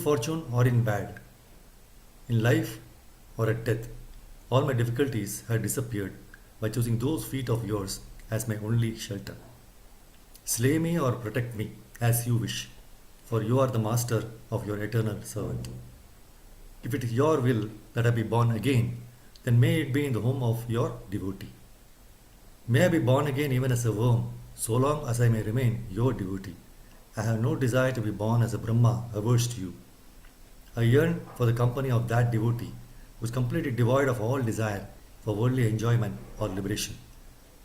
fortune or in bad, in life or at death. All my difficulties had disappeared by choosing those feet of yours as my only shelter. Slay me or protect me as you wish, for you are the master of your eternal servant. If it is your will that I be born again, then may it be in the home of your devotee. May I be born again even as a worm, so long as I may remain your devotee. I have no desire to be born as a Brahma averse to you. I yearn for the company of that devotee who is completely devoid of all desire for worldly enjoyment or liberation.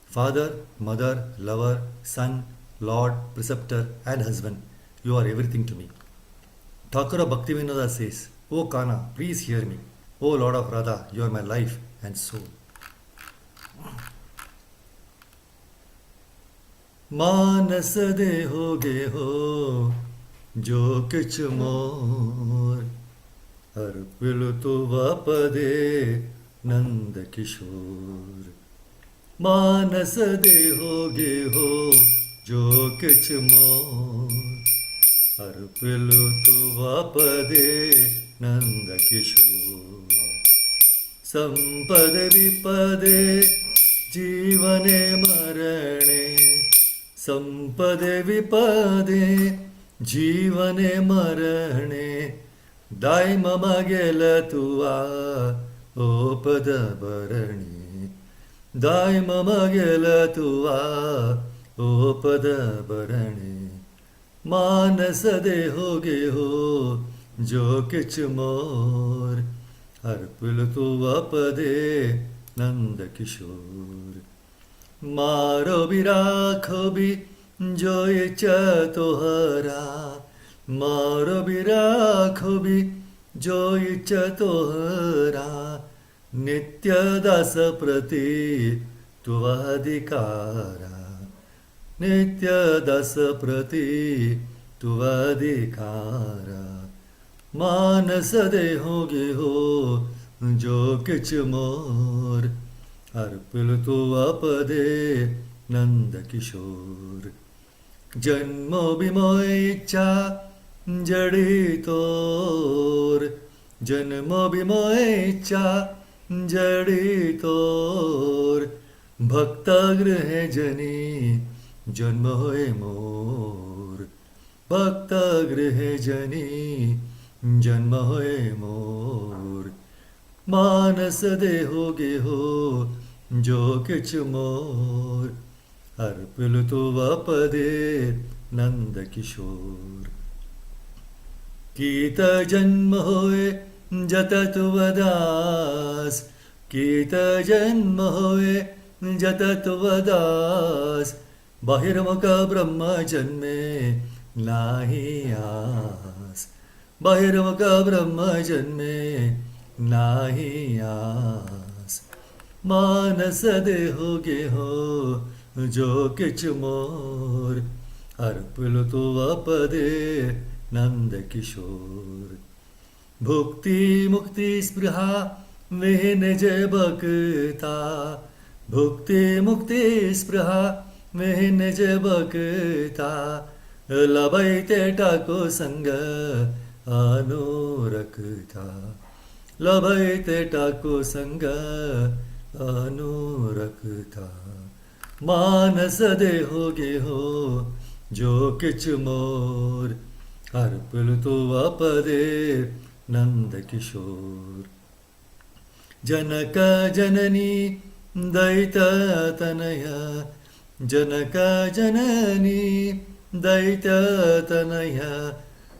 Father, mother, lover, son, lord, preceptor, and husband, you are everything to me. Thakura Bhaktivinoda says, O Kana, please hear me. O Lord of Radha, you are my life and soul. मानस दे होगे हो जो किछ मोर April तो वापदे नंद किशोर मानस दे होगे हो जो किछ मोर April तो वापदे नंद किशोर संपद विपदे जीवने मरणे संपदे विपदे जीवने मरणे दाय मम गेल तुआ ओपद भरणी दाय मम गेल तुआ ओपद भरणी मानस दे होगे हो जो किछ मोर अर्पिल तुआ पदे नंद किशोर मारो भी राखो भी जो इच्छा तोहरा मारो भी राखो भी जो इच्छा तोहरा नित्य दास प्रति तुवाधिकारा नित्य दास प्रति तुवाधिकारा मानस दे होगे हो जो किछ मोर अर्पिल तो अपदे नंद किशोर जन्मो भी मोह इच्छा जड़ी तोर जन्मो भी मोह इच्छा जड़ी तोर भक्त गृह जनी जन्म होए मोर भक्त गृह जनी जन्म होए मोर मानस दे होगे हो जो किछ मोर अर्पिल तो वापदे नंद किशोर कीत जन्म होए जत तुवदास कीत जन्म होए जत तुवदास बहिर्मुख ब्रह्म जन्मे नाही आस बहिर्मुख ब्रह्म जन्मे नाही आस मानस दे होगे हो जो किछ मोर अर्पिल तो वापदे नंद किशोर भुक्ति मुक्ति स्पृहा विहीन जय भक्ता भुक्ति मुक्ति स्पृहा विहीन जय भक्ता लभैते टाको संग अनुरक्ता लभैते टाको संग अनुरक्ता मानस दे होगे हो जो किछ मोर अर्पिल तो वापदे नंद किशोर जनक जननी दैत तनया जनक जननी दैत तनया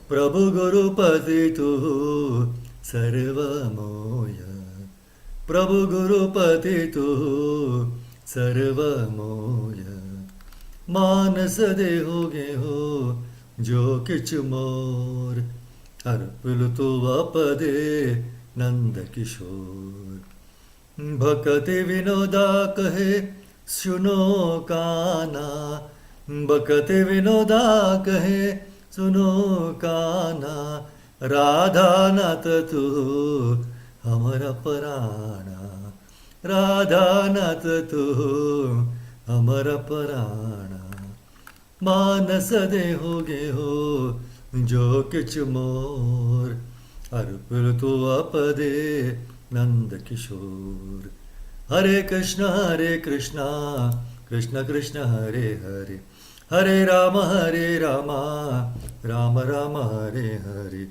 प्रभु गुरुपति तु सर्वमोय प्रभु गुरुपति तु सर्वमोय मानस दे होगे हो जो किछ मोर अर्पिल तो वापदे नंद किशोर भक्ति विनोदा कहे सुनो काना भक्ति विनोदा कहे सुनो काना राधा नाथ तू हमारा पराणा राधा नाथ तू हमारा पराणा मानस दे होगे हो जो किछ मोर अर्पिल तो अपदे Nand Kishore. Hare Krishna, Krishna Krishna, Hare Hare, Hare Rama, Rama Rama, Hare Hare,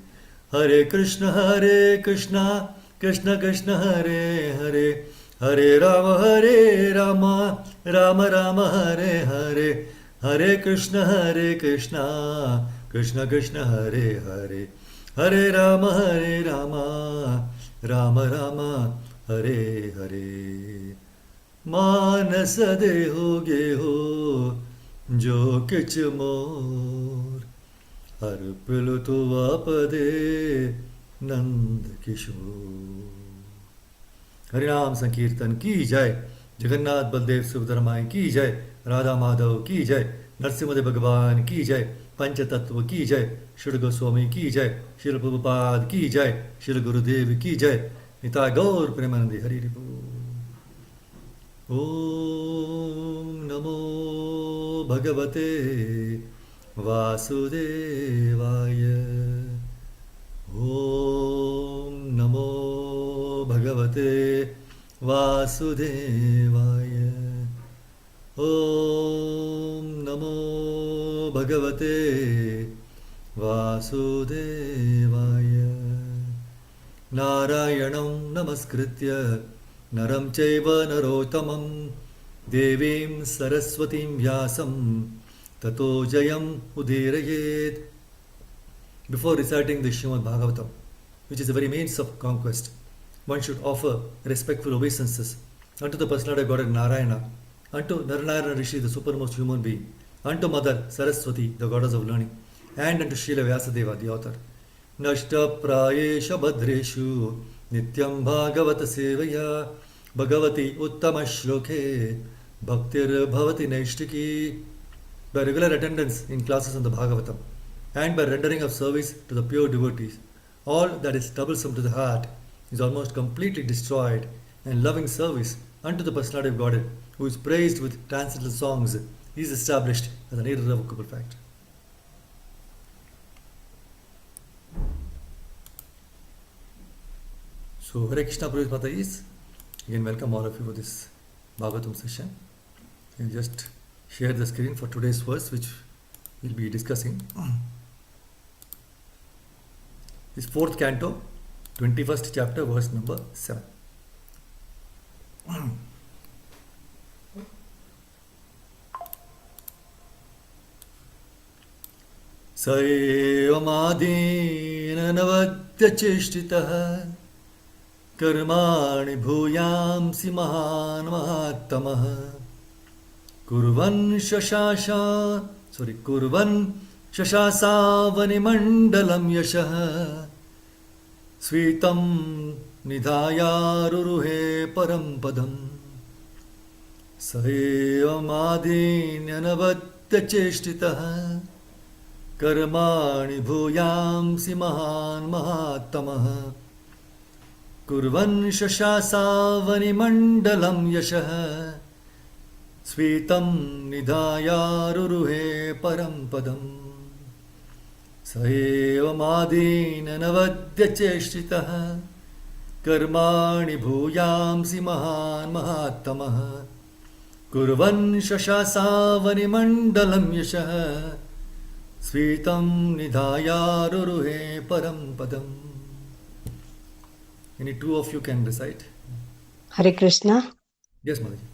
Hare Krishna, Krishna Krishna, Hare Hare, Hare Rama, Rama Rama, Hare Hare, Hare Krishna, Krishna Krishna, Hare Hare, Hare Rama, Rama Rama, Hare Hare. मानस देहोगे हो जो किच मोर April तो आपदे नंद किशोर. हरिनाम संकीर्तन की जय. जगन्नाथ बलदेव सुभद्रमाई की जय. राधा माधव की जय. नरसिंहदेव भगवान की जय. पंचतत्व की जय. श्री गोस्वामी की जय. श्री प्रभुपाद की जय. श्री गुरुदेव की जय. निताय गौर प्रेमानंदी. हरि हरि बोल. ॐ नमो भगवते वासुदेवाय. ॐ नमो भगवते वासुदेवाय. ॐ नमो भगवते वासुदेवाय. नारायणं नमस्कृत्य नरं चैव नरोत्तमं देवीं सरस्वतीं व्यासं ततो जयम् उदीरयेत्. Before reciting the Srimad Bhagavatam, which is the very means of conquest, one should offer respectful obeisances unto the personality of God Narayana, unto Narayana Rishi, the supermost human being, unto Mother Saraswati, the goddess of learning, and unto Srila Vyasadeva, the author. Nashtaprayesha Bhadreshu Nityam Bhagavata Sevaya Bhagavati Uttama Shloke Bhaktir Bhavati Naishtiki. By regular attendance in classes on the Bhagavatam and by rendering of service to the pure devotees, all that is troublesome to the heart is almost completely destroyed, and loving service unto the personality of Godhead, who is praised with transcendental songs, is established as an irrevocable fact. So, Hare Krishna Praise Mata is again welcome all of you for this Bhagavatam session. And just share the screen for today's verse, which we'll be discussing. This fourth canto, 21st chapter, verse number 7. स एवमादीननवद्यचेष्टितः कर्माणि भूयांसि महान् महात्तमः कुर्वन् शशासावनिमण्डलं यशः स्वीतं निधायारुरुहे परं पदम्. स एवमादीन्यनवद्यचेष्टितः कर्माणि भूयांसि महान् महात्तमः कुर्वन् शशासावनिमण्डलं यशः स्वीतं निधायारुरुहे परं पदम्. स एवमादीननवद्यचेष्टितः कर्माणि भूयांसि महान् महात्तमः कुर्वन् शशासावनिमण्डलं यशः स्वीतं निधायारुरुहे परं पदम्. Any two of you can recite? Hare Krishna. Yes, Mataji.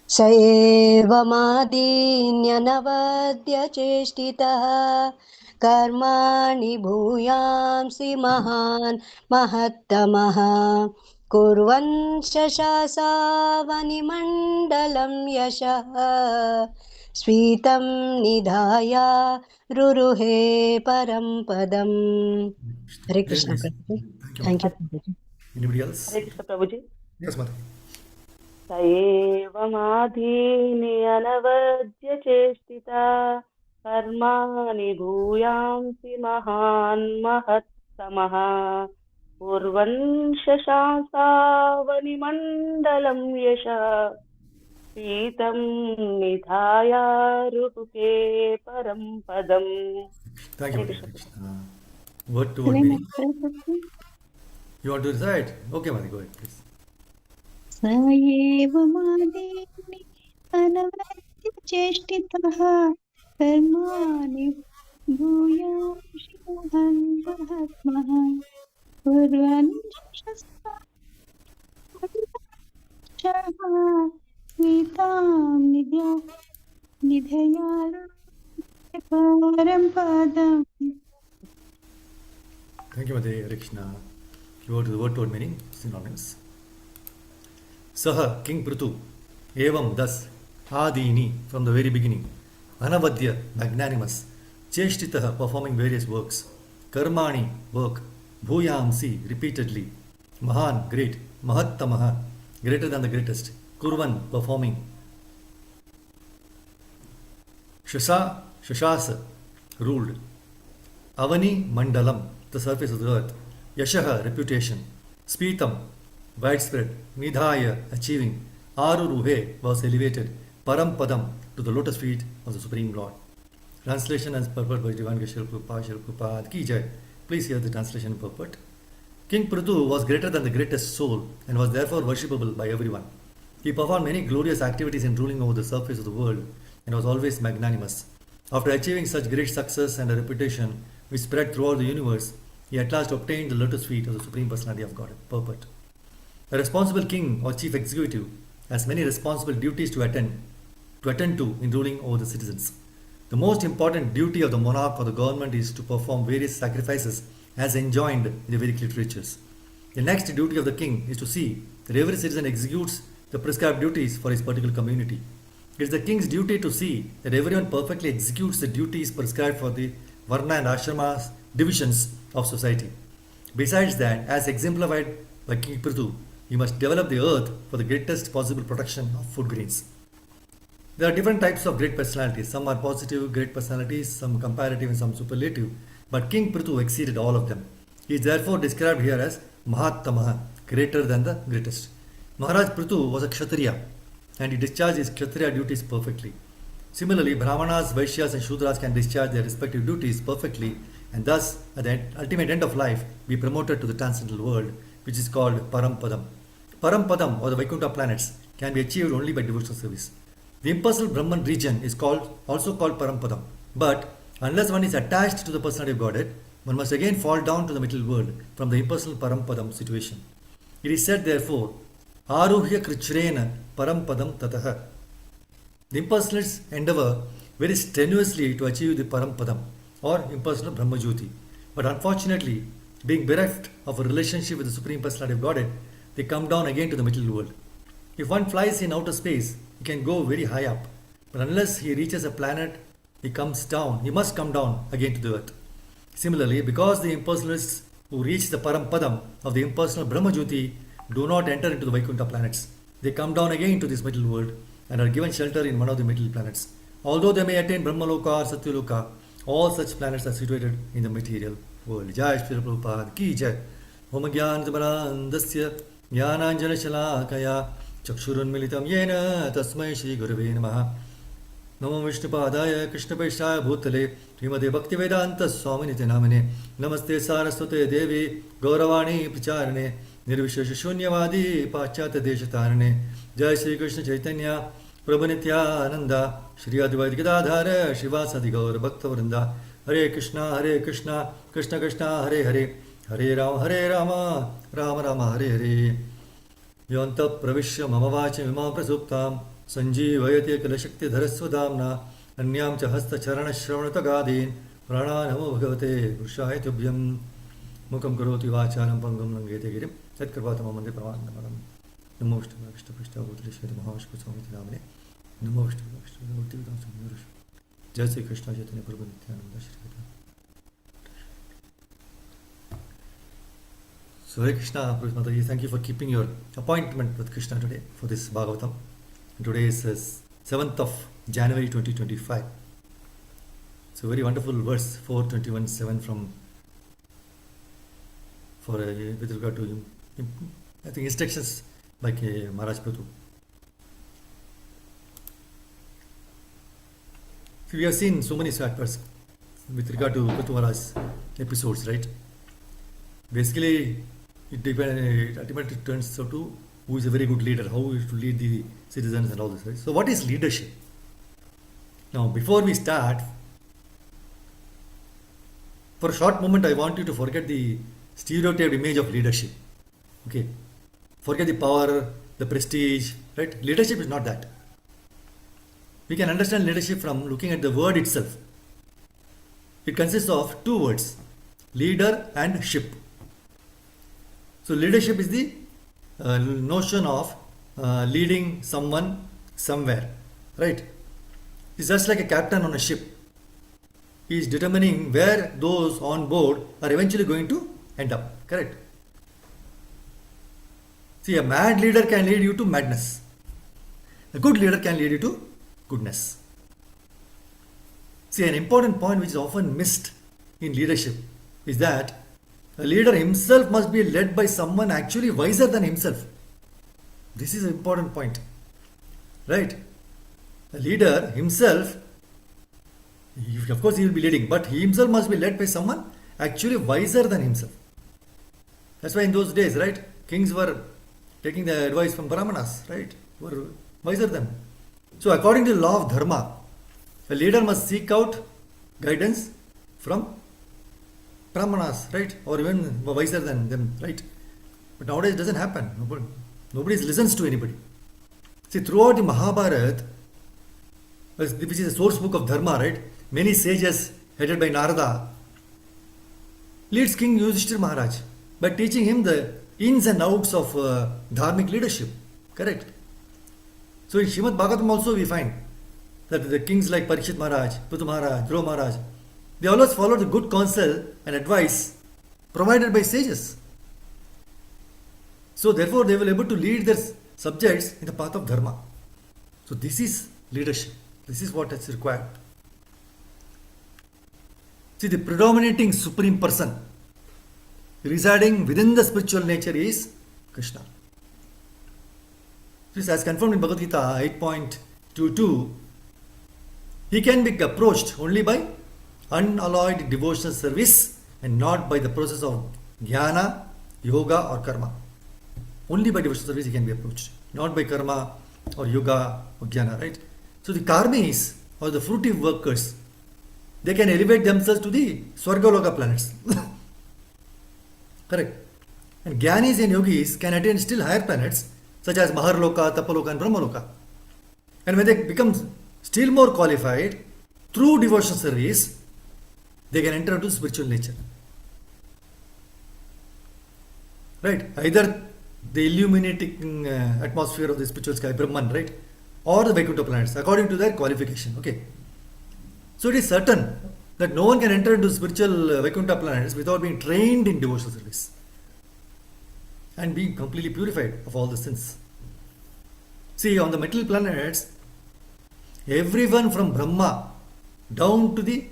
स एवमादीन्यनवद्यचेष्टितः कर्माणि भूयांसि महान् महत्तमः कुर्वन् शशासावनिमण्डलं यशः स्वीतं निधाय रुरुहे परं पदम्. Hare Krishna. Thank you. Anybody else? Hare Krishna Prabhuji. Yes, Mataji. स एवमाधीनि अनवद्यचेष्टिता कर्माणि भूयांसि महान् महत्तमः कुर्वन् शशासावनिमण्डलं यशः स्वीतं निधायारुरुहे परं पदम्. Thank you, Krishna. Word to Can word I meaning. Madhuri? You want to recite? Okay, Madhi, go ahead, please. स एव मादेवि अनवद्य चेष्टितः कर्माणि भूयांशि महन् महात्मः कुर्वन् यशस्वी स्मितां निधयाय परं पदम्. Thank you, Madhi. Hare Krishna. You go to the word to word meaning, synonyms. Saha, King Prithu, Evam, thus, Adini, from the very beginning, Anavadya, magnanimous, Cheshtitaha, performing various works, Karmani, work, Bhuyamsi, repeatedly, Mahan, great, Mahattamaha, greater than the greatest, Kurvan, performing, Shasa, Shashasa, ruled, Avani, Mandalam, the surface of the earth, Yashaha, reputation, Spitam, widespread, Nidhaya, achieving, Aruruhe, was elevated, Parampadam, to the lotus feet of the Supreme Lord. Translation as purport by Divan Geshwar Prabhupada Ki Jai. Please hear the translation purport. King Prithu was greater than the greatest soul and was therefore worshipable by everyone. He performed many glorious activities in ruling over the surface of the world and was always magnanimous. After achieving such great success and a reputation which spread throughout the universe, he at last obtained the lotus feet of the Supreme Personality of God. Purport. A responsible king or chief executive has many responsible duties to attend to in ruling over the citizens. The most important duty of the monarch or the government is to perform various sacrifices as enjoined in the Vedic literatures. The next duty of the king is to see that every citizen executes the prescribed duties for his particular community. It is the king's duty to see that everyone perfectly executes the duties prescribed for the Varna and Ashrama divisions of society. Besides that, as exemplified by King Prithu, you must develop the earth for the greatest possible production of food grains. There are different types of great personalities. Some are positive great personalities, some comparative and some superlative. But King Prithu exceeded all of them. He is therefore described here as Mahattamaha, greater than the greatest. Maharaj Prithu was a Kshatriya and he discharged his Kshatriya duties perfectly. Similarly, Brahmanas, Vaishyas and Shudras can discharge their respective duties perfectly and thus, at the ultimate end of life, be promoted to the transcendental world, which is called Parampadam. Parampadam, or the Vaikuntha planets, can be achieved only by devotional service. The impersonal Brahman region is also called Parampadam. But unless one is attached to the personality of Godhead, one must again fall down to the middle world from the impersonal Parampadam situation. It is said therefore, Aruhya Krichrena Parampadam Tataha. The impersonalists endeavor very strenuously to achieve the Parampadam or impersonal Brahmajyoti. But unfortunately, being bereft of a relationship with the Supreme Personality of Godhead, they come down again to the middle world. If one flies in outer space, he can go very high up. But unless he reaches a planet, he must come down again to the earth. Similarly, because the impersonalists who reach the Parampadam of the impersonal Brahmajyoti do not enter into the Vaikuntha planets, they come down again to this middle world and are given shelter in one of the middle planets. Although they may attain Brahmaloka or Satyaloka, all such planets are situated in the material world. Jai Shri Prabhupada Ki Jai. Om Gyan Tamarandasya Jnananjana Shalakaya Chakshurunmilitam Yena Tasmai Shri Gurave Namaha. Namo Vishnupadaya Krishna Vaishaya Bhutale Srimade Bhaktivedanta Swaminiti Namane Namaste Saraswate Devi Gauravani Pracharane Nirvishesha Shunyavadi Paschata Deshatarane Jai Shri Krishna Chaitanya Prabhu Nityananda Shri Advaita Gadadhara Shivasadi Gaur Bhaktavrinda Hare Krishna Krishna Krishna Hare Hare Hare Rama Rama Rama Hare Hare Yanta Pravishya Mama Vacha Vima Prasuptam Sanjeevayate Kalashakti-dharasvadhamna Anyam cha hasta charana shravanatagadin Prananamo bhagavate Purushaya tubhyam Mukam karoti vacharam pangam langete girim Tat karvatama mande pravanamaram Namo Vishnu Vishnu Vishnu Bhutale Mahavishnu Swamiti Namane Namo Vishnu Vishnu Bhakti Vedanta Swami Jai Sri Krishna Chaitanya Prabhu Nityananda Shri Radha. So Hare Krishna, Prabhu Mataji, thank you for keeping your appointment with Krishna today for this Bhagavatam. Today is 7th of January 2025. It's a very wonderful verse 4:21:7 from with regard to I think instructions by Maharaj Prithu. So we have seen so many chapters with regard to Maharaj's episodes, right? Basically, it ultimately turns out to who is a very good leader, how is to lead the citizens and all this, right? So, what is leadership? Now, before we start, for a short moment, I want you to forget the stereotyped image of leadership. Okay, forget the power, the prestige, right? Leadership is not that. We can understand leadership from looking at the word itself. It consists of two words, leader and ship. So leadership is the notion of leading someone somewhere, right? It's just like a captain on a ship. He is determining where those on board are eventually going to end up, correct? See, a mad leader can lead you to madness. A good leader can lead you to goodness. See, an important point which is often missed in leadership is that a leader himself must be led by someone actually wiser than himself. This is an important point, right? A leader himself, of course, he will be leading, but he himself must be led by someone actually wiser than himself. That's why in those days, right, kings were taking the advice from Brahmanas, right? Were wiser than. So, according to the law of dharma, a leader must seek out guidance from Brahmanas, right? Or even wiser than them, right? But nowadays it doesn't happen. Nobody listens to anybody. See, throughout the Mahabharata, which is a source book of dharma, right? Many sages headed by Narada leads King Yudhishthir Maharaj by teaching him the ins and outs of dharmic leadership. Correct? So in Srimad Bhagavatam also we find that the kings like Parikshit Maharaj, Prithu Maharaj, Dhruva Maharaj, they always followed the good counsel and advice provided by sages. So therefore they were able to lead their subjects in the path of dharma. So this is leadership. This is what is required. See, the predominating supreme person residing within the spiritual nature is Krishna. This, as confirmed in Bhagavad Gita 8.22, he can be approached only by unalloyed devotional service and not by the process of jnana, yoga or karma. Only by devotional service he can be approached, not by karma or yoga or jnana, right? So the karmis or the fruitive workers, they can elevate themselves to the Swargaloka planets. Correct. And Gyanis and Yogis can attain still higher planets such as Maharloka, Tapaloka and Brahmaloka. And when they become still more qualified through devotional service, they can enter into spiritual nature. Right? Either the illuminating atmosphere of the spiritual sky, Brahman, right? Or the Vaikuntha planets, according to their qualification. Okay. So it is certain that no one can enter into spiritual Vaikuntha planets without being trained in devotional service and being completely purified of all the sins. See, on the material planets, everyone from Brahma down to the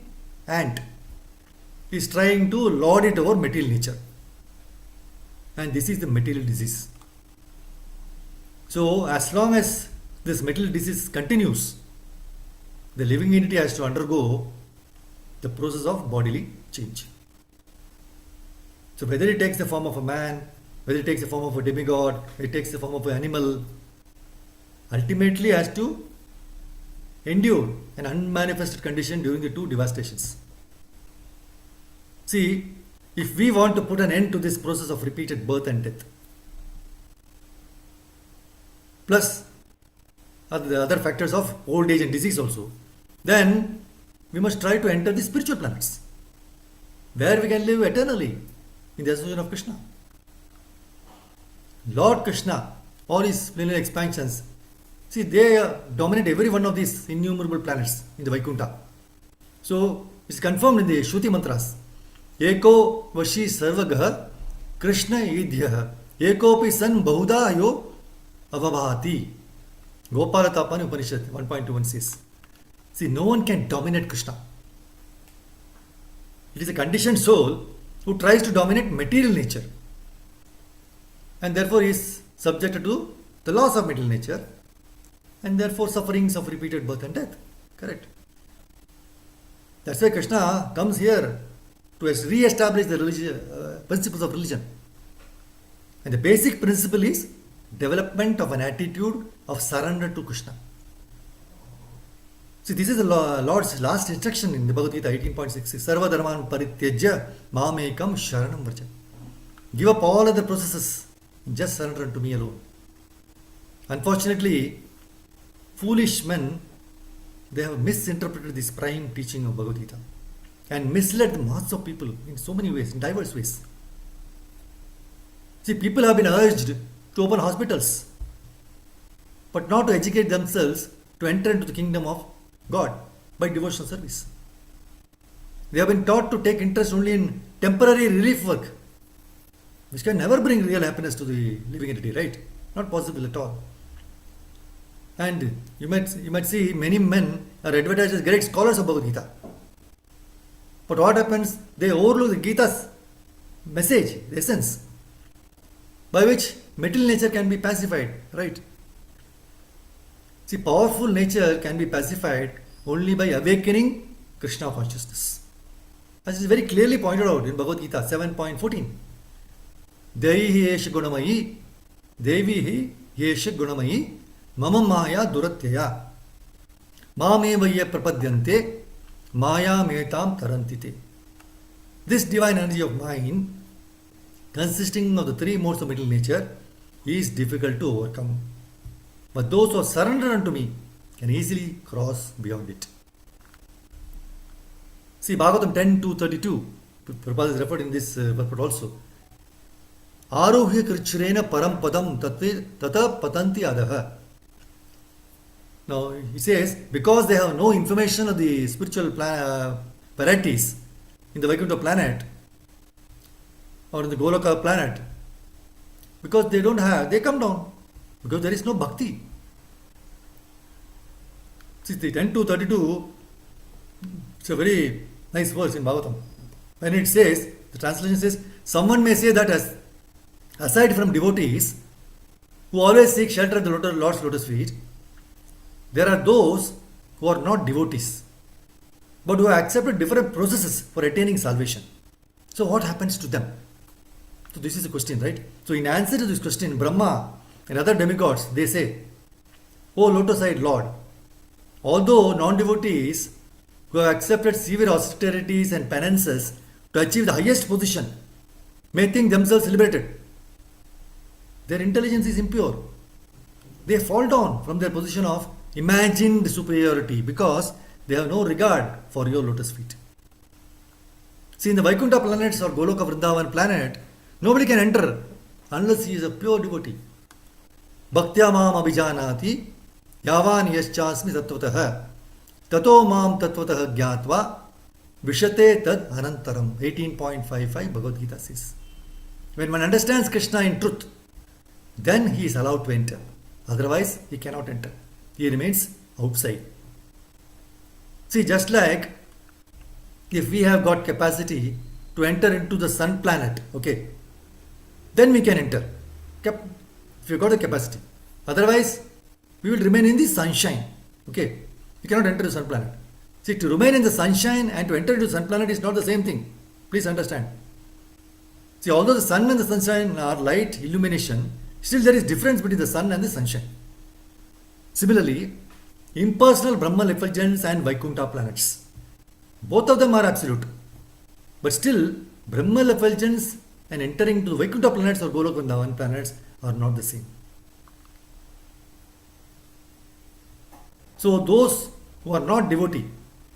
ant is trying to lord it over material nature. And this is the material disease. So, as long as this material disease continues, the living entity has to undergo the process of bodily change. So whether it takes the form of a man, whether it takes the form of a demigod, whether it takes the form of an animal, ultimately has to endure an unmanifested condition during the two devastations. See, if we want to put an end to this process of repeated birth and death, plus the other factors of old age and disease also, then we must try to enter the spiritual planets where we can live eternally in the association of Krishna. Lord Krishna, all his plenary expansions, see, they dominate every one of these innumerable planets in the Vaikuntha. So it's confirmed in the Shruti mantras. Eko vashi sarvagah Krishna idhyah ekopi san bahuda yo avabhati. Gopala Tapani Upanishad 1.21 says. See, no one can dominate Krishna. It is a conditioned soul who tries to dominate material nature. And therefore is subjected to the laws of material nature and therefore sufferings of repeated birth and death. Correct. That's why Krishna comes here to re-establish the principles of religion. And the basic principle is development of an attitude of surrender to Krishna. See, this is the Lord's last instruction in the Bhagavad Gita 18.6. Sarva dharman parityajya mamekam sharanam vraja. Give up all other processes, just surrender to me alone. Unfortunately, foolish men, they have misinterpreted this prime teaching of Bhagavad Gita and misled the masses of people in so many ways, in diverse ways. See, people have been urged to open hospitals, but not to educate themselves to enter into the kingdom of God by devotional service. They have been taught to take interest only in temporary relief work, which can never bring real happiness to the living entity, right? Not possible at all. And you might see many men are advertised as great scholars of Bhagavad Gita. But what happens? They overlook the Gita's message, the essence, by which material nature can be pacified, right? See, powerful nature can be pacified only by awakening Krishna consciousness. As is very clearly pointed out in Bhagavad Gita 7.14. Daihi esha gunamayi, devihi yesha gunamayi, mama maya duratyaya, mamevaya prapadyante, maya metam tarantite. This divine energy of mine, consisting of the three modes of material nature, is difficult to overcome. But those who surrender unto me can easily cross beyond it. See, Bhagavatam 10.2.32, Prabhupada is referred in this purport also. Arohya krichurena param padam tata patanti adaha. Now, he says, because they have no information of the spiritual varieties in the Vaikuntha planet or in the Goloka planet, because they don't have, they come down, because there is no bhakti. See, the 10.2.32, it's a very nice verse in Bhagavatam. When it says, the translation says, someone may say that as aside from devotees who always seek shelter at the Lord's lotus feet, there are those who are not devotees, but who have accepted different processes for attaining salvation. So what happens to them? So this is the question, right? So in answer to this question, Brahma and other demigods, they say, O lotus-eyed Lord, although non-devotees who have accepted severe austerities and penances to achieve the highest position may think themselves liberated, their intelligence is impure. They fall down from their position of imagined superiority because they have no regard for your lotus feet. See, in the Vaikuntha planets or Goloka Vrindavan planet, nobody can enter unless he is a pure devotee. Bhaktya mam abhijanati yavan yaschasmi tattvataha tato mam tattvataha gyatva vishate tad anantaram. 18.55 Bhagavad Gita says. When one understands Krishna in truth, then he is allowed to enter. Otherwise, he cannot enter. He remains outside. See, just like if we have got capacity to enter into the sun planet, okay, then we can enter. If you got the capacity. Otherwise, we will remain in the sunshine. Okay, you cannot enter the sun planet. See, to remain in the sunshine and to enter into the sun planet is not the same thing. Please understand. See, although the sun and the sunshine are light illumination, still there is difference between the sun and the sunshine. Similarly, impersonal Brahma effulgence and Vaikuntha planets, both of them are absolute. But still, Brahma effulgence and entering into the Vaikuntha planets or Goloka Vrindavan planets are not the same. So those who are not devotee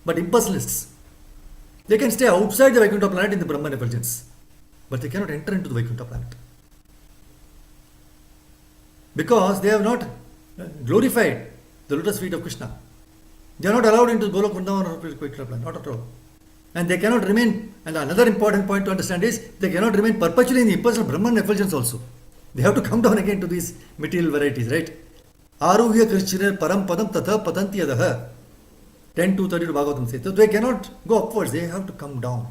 but impersonalists, they can stay outside the Vaikuntha planet in the Brahman effulgence, but they cannot enter into the Vaikuntha planet because they have not glorified the lotus feet of Krishna. They are not allowed into Goloka Vrindavan or Vaikuntha planet, not at all. And they cannot remain, and another important point to understand is, they cannot remain perpetually in the impersonal Brahman effulgence also. They have to come down again to these material varieties, right? Aruhya Krishna param padam tatha patanti adaha. 10.2.32 Bhagavatam says. So they cannot go upwards, they have to come down.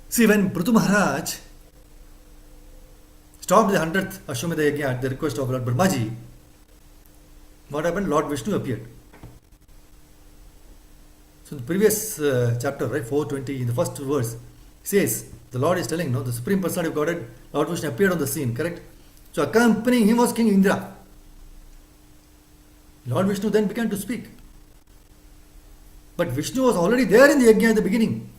See, when Prithu Maharaj stopped the 100th Ashwamedha Yajna at the request of Lord Brahmaji, what happened? Lord Vishnu appeared. So in the previous chapter, right, 420, in the first verse, says, the Lord is telling, no, the Supreme Personality of Godhead, Lord Vishnu appeared on the scene, correct? So accompanying him was King Indra. Lord Vishnu then began to speak. But Vishnu was already there in the yajna at the beginning.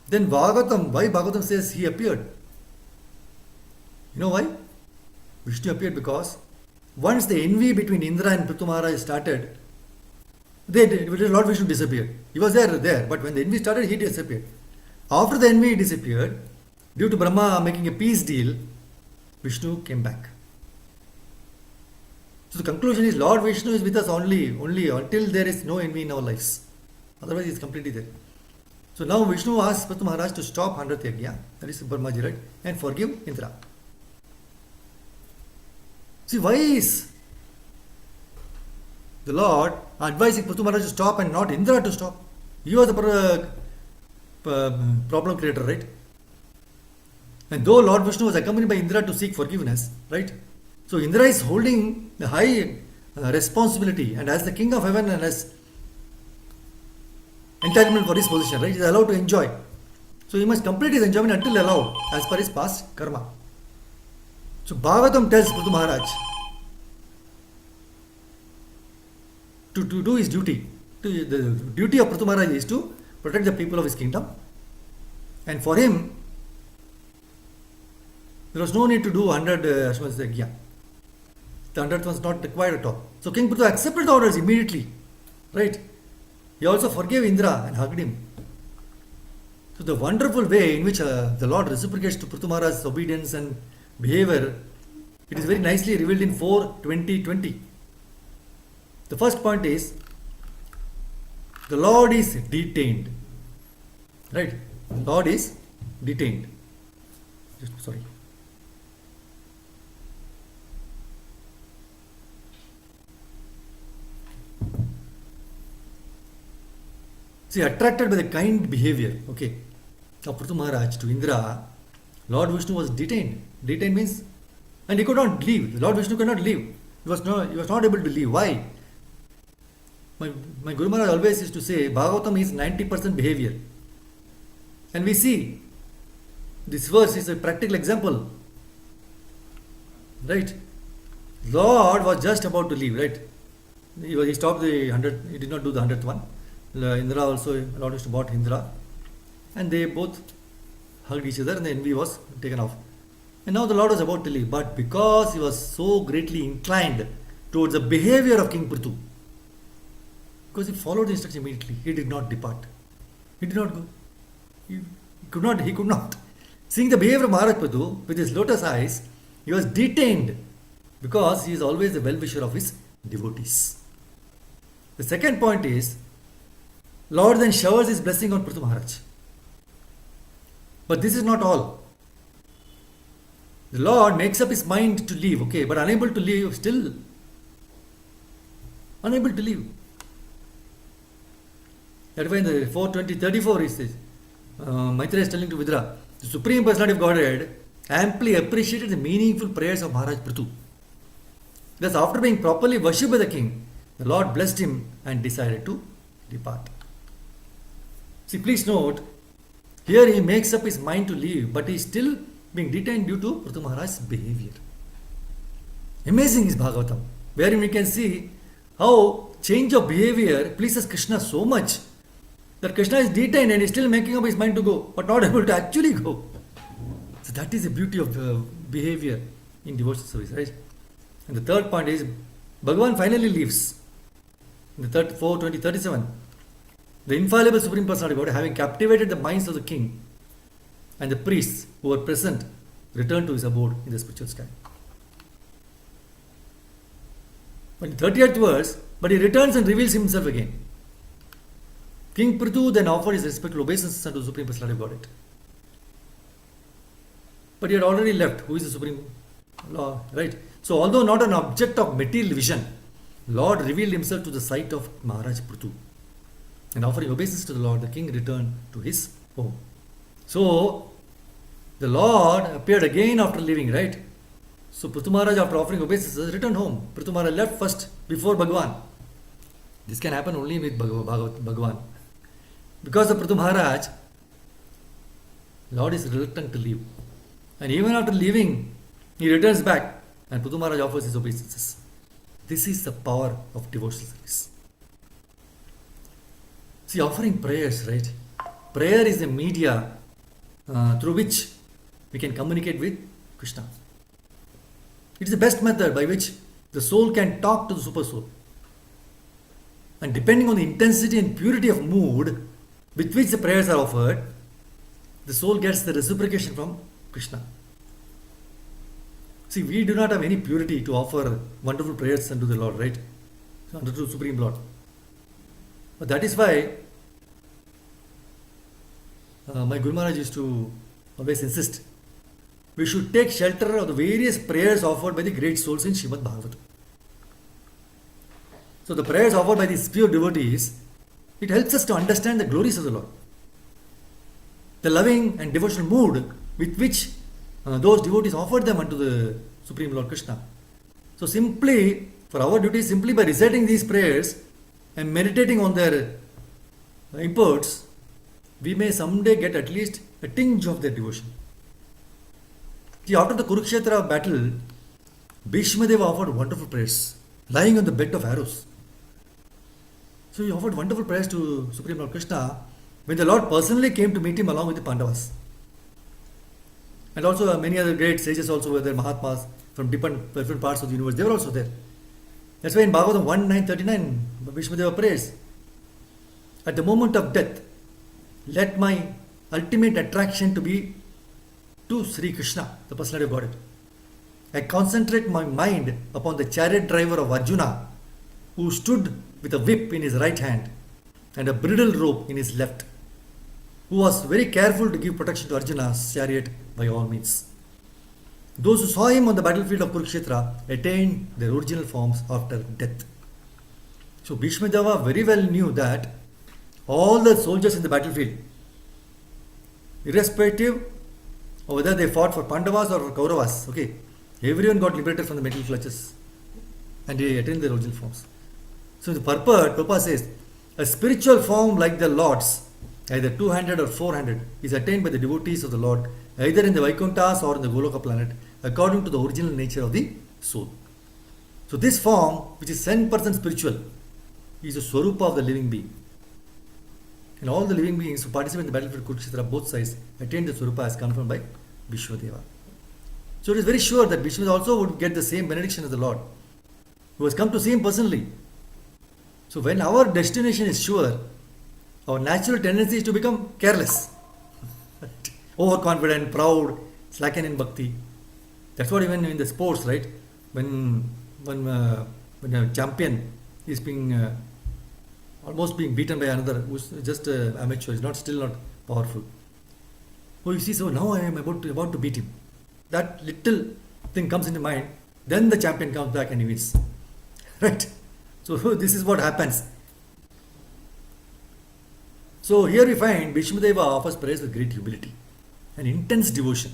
Then Bhagavatam, why Bhagavatam says he appeared? You know why? Vishnu appeared because once the envy between Indra and Prithu Maharaj started, Lord Vishnu disappeared. He was there, but when the envy started, he disappeared. After the envy disappeared, due to Brahma making a peace deal, Vishnu came back. So the conclusion is Lord Vishnu is with us only until there is no envy in our lives. Otherwise, he is completely there. So now Vishnu asks Prithu Maharaj to stop 100th yajna, that is Brahmaji, right, and forgive Indra. See, why is the Lord advising Prithu Maharaj to stop and not Indra to stop? You are the problem creator, right? And though Lord Vishnu was accompanied by Indra to seek forgiveness, right? So Indra is holding the high responsibility, and as the king of heaven and as entitlement for his position, right? He is allowed to enjoy. So he must complete his enjoyment until allowed as per his past karma. So Bhagavatam tells Prithu Maharaj to do his duty. The duty of Prithu Maharaj is to protect the people of his kingdom. And for him, there was no need to do 100 yajna. The 100th was not required at all. So King Prithu accepted the orders immediately. Right? He also forgave Indra and hugged him. So the wonderful way in which the Lord reciprocates to Prithu Maharaj's obedience and behavior, it is very nicely revealed in 4:20:20. The first point is, the Lord is detained. Right? Lord is detained. Sorry. See, attracted by the kind behavior, okay, of Prithu Maharaj to Indra, Lord Vishnu was detained. Detained means, and he could not leave. Lord Vishnu could not leave. He was not able to leave. Why? My Guru Maharaj always used to say, Bhagavatam is 90% behavior. And we see, this verse is a practical example. Right? Lord was just about to leave, right? He stopped the 100th, he did not do the 100th one. Indra also, Lord Vishnu bought Indra. And they both hugged each other and the envy was taken off. And now the Lord was about to leave. But because he was so greatly inclined towards the behavior of King Prithu, because he followed the instruction immediately, he did not depart. He did not go. He could not. Seeing the behavior of Maharaj Prithu with his lotus eyes, he was detained because he is always the well-wisher of his devotees. The second point is, Lord then showers his blessing on Prithu Maharaj. But this is not all. The Lord makes up his mind to leave, okay, but unable to leave, still unable to leave. That's why in the 4:20:34 he says, Maitreya is telling to Vidra, the Supreme Personality of Godhead amply appreciated the meaningful prayers of Maharaj Prithu. Thus, after being properly worshipped by the king, the Lord blessed him and decided to depart. See, please note, here he makes up his mind to leave, but he is still being detained due to Prithu Maharaj's behavior. Amazing is Bhagavatam, wherein we can see how change of behavior pleases Krishna so much that Krishna is detained and is still making up his mind to go, but not able to actually go. So that is the beauty of behavior in devotional service, right? And the third point is, Bhagavan finally leaves. In the 4:20:37, the infallible Supreme Personality of God, having captivated the minds of the king and the priests who were present, returned to his abode in the spiritual sky. But in the 30th verse, but he returns and reveals himself again. King Prithu then offered his respectful obeisances unto the Supreme Personality of Godhead. But he had already left. Who is the Supreme Lord? Right? So, although not an object of material vision, Lord revealed himself to the sight of Maharaj Prithu. And offering obeisance to the Lord, the king returned to his home. So, the Lord appeared again after leaving, right? So, Prithu Maharaj, after offering obeisances, returned home. Prithu Maharaj left first before Bhagavan. This can happen only with Bhagavan. Because of Prithu Maharaj, Lord is reluctant to leave. And even after leaving, he returns back and Prithu Maharaj offers his obeisances. This is the power of devotional service. See, offering prayers, right? Prayer is the media through which we can communicate with Krishna. It is the best method by which the soul can talk to the super soul. And depending on the intensity and purity of mood with which the prayers are offered, the soul gets the reciprocation from Krishna. See, we do not have any purity to offer wonderful prayers unto the Lord, right? Unto the Supreme Lord. But that is why my Guru Maharaj used to always insist we should take shelter of the various prayers offered by the great souls in Srimad Bhagavatam. So the prayers offered by these pure devotees, it helps us to understand the glories of the Lord. The loving and devotional mood with which those devotees offered them unto the Supreme Lord Krishna. So simply, for our duty, simply by reciting these prayers and meditating on their imports, we may someday get at least a tinge of their devotion. See, after the Kurukshetra battle, Bhishma Deva offered wonderful prayers, lying on the bed of arrows. So he offered wonderful prayers to Supreme Lord Krishna when the Lord personally came to meet him along with the Pandavas. And also many other great sages also were there, Mahatmas from different parts of the universe, they were also there. That's why in Bhagavatam 1.9.39, Bhishma Deva prays, at the moment of death, let my ultimate attraction to be to Sri Krishna, the personality of Godhead. I concentrate my mind upon the chariot driver of Arjuna, who stood with a whip in his right hand and a bridle rope in his left, who was very careful to give protection to Arjuna's chariot by all means. Those who saw him on the battlefield of Kurukshetra attained their original forms after death. So Bhishma Deva very well knew that all the soldiers in the battlefield, irrespective of whether they fought for Pandavas or for Kauravas, okay, everyone got liberated from the mental clutches and they attained their original forms. So the purport, Prabhupada says, a spiritual form like the Lord's, either two-handed or four-handed, is attained by the devotees of the Lord, either in the Vaikunthas or in the Goloka planet, according to the original nature of the soul. So this form, which is 10% spiritual, is the Swarupa of the living being. And all the living beings who participate in the battlefield of Kurukshetra, both sides, attained the Swarupa as confirmed by Bhishma Deva. So it is very sure that Bhishma also would get the same benediction as the Lord, who has come to see him personally. So when our destination is sure, our natural tendency is to become careless, overconfident, proud, slacken in bhakti. That's what even in the sports, right? When a champion is being almost being beaten by another who's just amateur, is still not powerful. Oh, you see, so now I am about to beat him. That little thing comes into mind, then the champion comes back and he wins. Right? So this is what happens. So here we find Bhishma Deva offers prayers with great humility and intense devotion,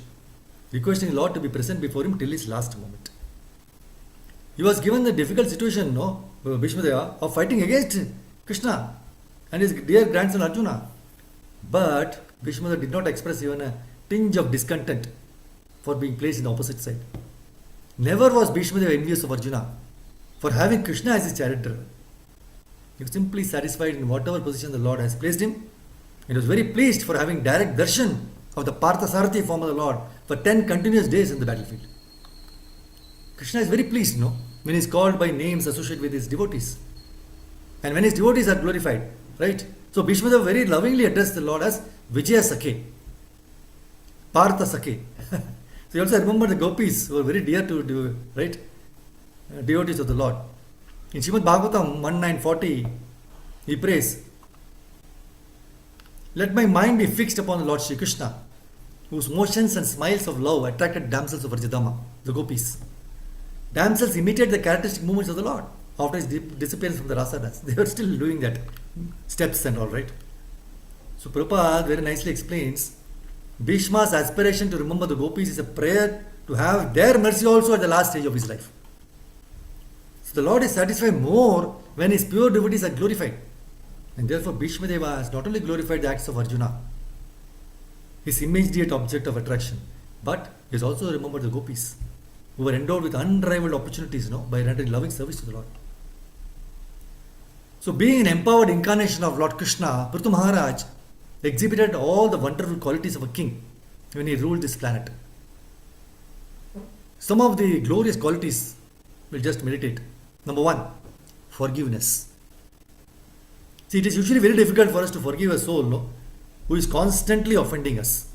requesting the Lord to be present before him till his last moment. He was given the difficult situation, Bhishma Deva, of fighting against Krishna and his dear grandson Arjuna. But Bhishma Deva did not express even a tinge of discontent for being placed in the opposite side. Never was Bhishma Deva envious of Arjuna for having Krishna as his chariot driver. He was simply satisfied in whatever position the Lord has placed him. He was very pleased for having direct darshan of the Parthasarathi form of the Lord for 10 continuous days in the battlefield. Krishna is very pleased, when he is called by names associated with his devotees. And when his devotees are glorified, right? So Bhishma Deva very lovingly addressed the Lord as Vijaya Sakhe, Partha Sakhe. So you also remember the gopis who were very dear to, right? Devotees of the Lord. In Srimad Bhagavatam 1.9.40, he prays, let my mind be fixed upon the Lord Shri Krishna, whose motions and smiles of love attracted damsels of Vrajadama, the gopis. Damsels imitate the characteristic movements of the Lord after his disappearance from the rasa dance. They were still doing that, steps and all, right? So Prabhupada very nicely explains, Bhishma's aspiration to remember the gopis is a prayer to have their mercy also at the last stage of his life. So the Lord is satisfied more when his pure devotees are glorified. And therefore Bhishma Deva has not only glorified the acts of Arjuna, his immediate object of attraction, but he has also remembered the gopis, who were endowed with unrivaled opportunities, by rendering loving service to the Lord. So being an empowered incarnation of Lord Krishna, Prithu Maharaj exhibited all the wonderful qualities of a king when he ruled this planet. Some of the glorious qualities we'll just meditate. Number 1, forgiveness. See, it is usually very difficult for us to forgive a soul, who is constantly offending us.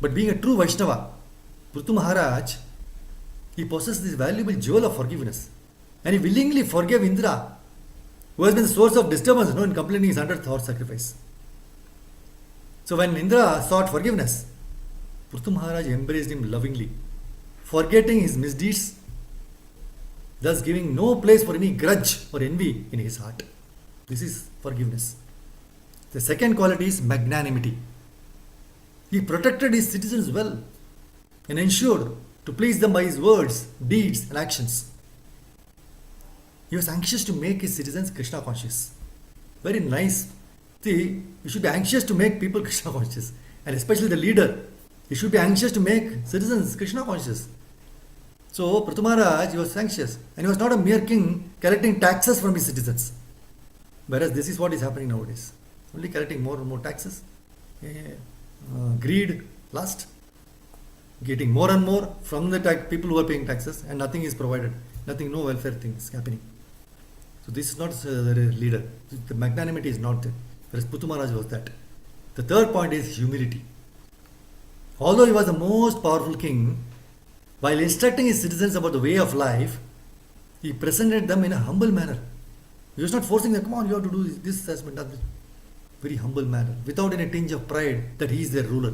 But being a true Vaishnava, Prithu Maharaj, he possessed this valuable jewel of forgiveness. And he willingly forgave Indra, who has been the source of disturbance in completing his 100th horse sacrifice. So when Indra sought forgiveness, Prithu Maharaj embraced him lovingly, forgetting his misdeeds, thus giving no place for any grudge or envy in his heart. This is forgiveness. The second quality is magnanimity. He protected his citizens well and ensured to please them by his words, deeds, and actions. He was anxious to make his citizens Krishna conscious. Very nice. See, you should be anxious to make people Krishna conscious, and especially the leader. He should be anxious to make citizens Krishna conscious. So, Prithu Maharaj, he was anxious, and he was not a mere king collecting taxes from his citizens. Whereas this is what is happening nowadays. Only collecting more and more taxes, greed, lust, getting more and more from the people who are paying taxes, and nothing is provided. Nothing, no welfare things happening. So this is not the leader. The magnanimity is not there. Whereas Prithu Maharaj was that. The third point is humility. Although he was the most powerful king, while instructing his citizens about the way of life, he presented them in a humble manner. He was not forcing them, come on, you have to do this has been done. Very humble manner, without any tinge of pride that he is their ruler.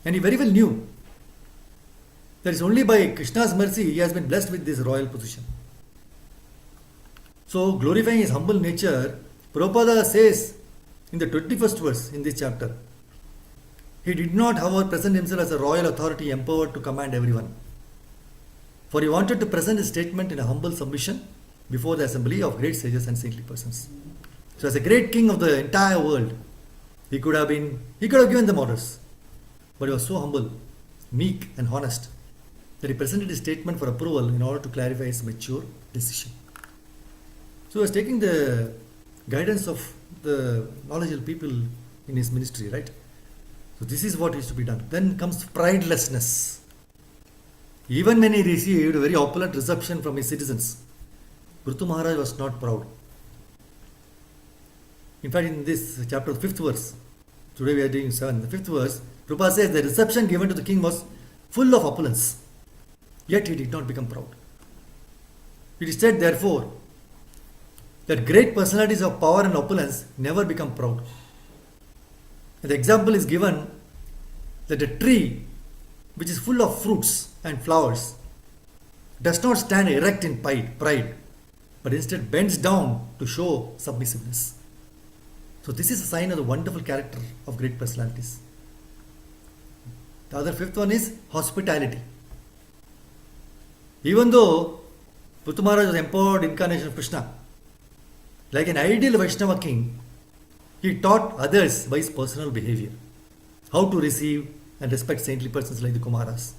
And he very well knew that it's only by Krishna's mercy he has been blessed with this royal position. So, glorifying his humble nature, Prabhupada says in the 21st verse in this chapter, he did not, however, present himself as a royal authority empowered to command everyone. For he wanted to present his statement in a humble submission before the assembly of great sages and saintly persons. So, as a great king of the entire world, he could have given them orders. But he was so humble, meek, and honest that he presented his statement for approval in order to clarify his mature decision. So he was taking the guidance of the knowledgeable people in his ministry, right? So this is what is to be done. Then comes pridelessness. Even when he received a very opulent reception from his citizens, Prithu Maharaj was not proud. In fact, in this chapter, the 5th verse, today we are doing 7, the 5th verse, Prabhupada says the reception given to the king was full of opulence, yet he did not become proud. It is said, therefore, that great personalities of power and opulence never become proud. And the example is given that a tree which is full of fruits and flowers does not stand erect in pride, but instead bends down to show submissiveness. So this is a sign of the wonderful character of great personalities. The other 5th one is hospitality. Even though Prithu Maharaj was empowered incarnation of Krishna, like an ideal Vaishnava king, he taught others by his personal behavior how to receive and respect saintly persons like the Kumaras.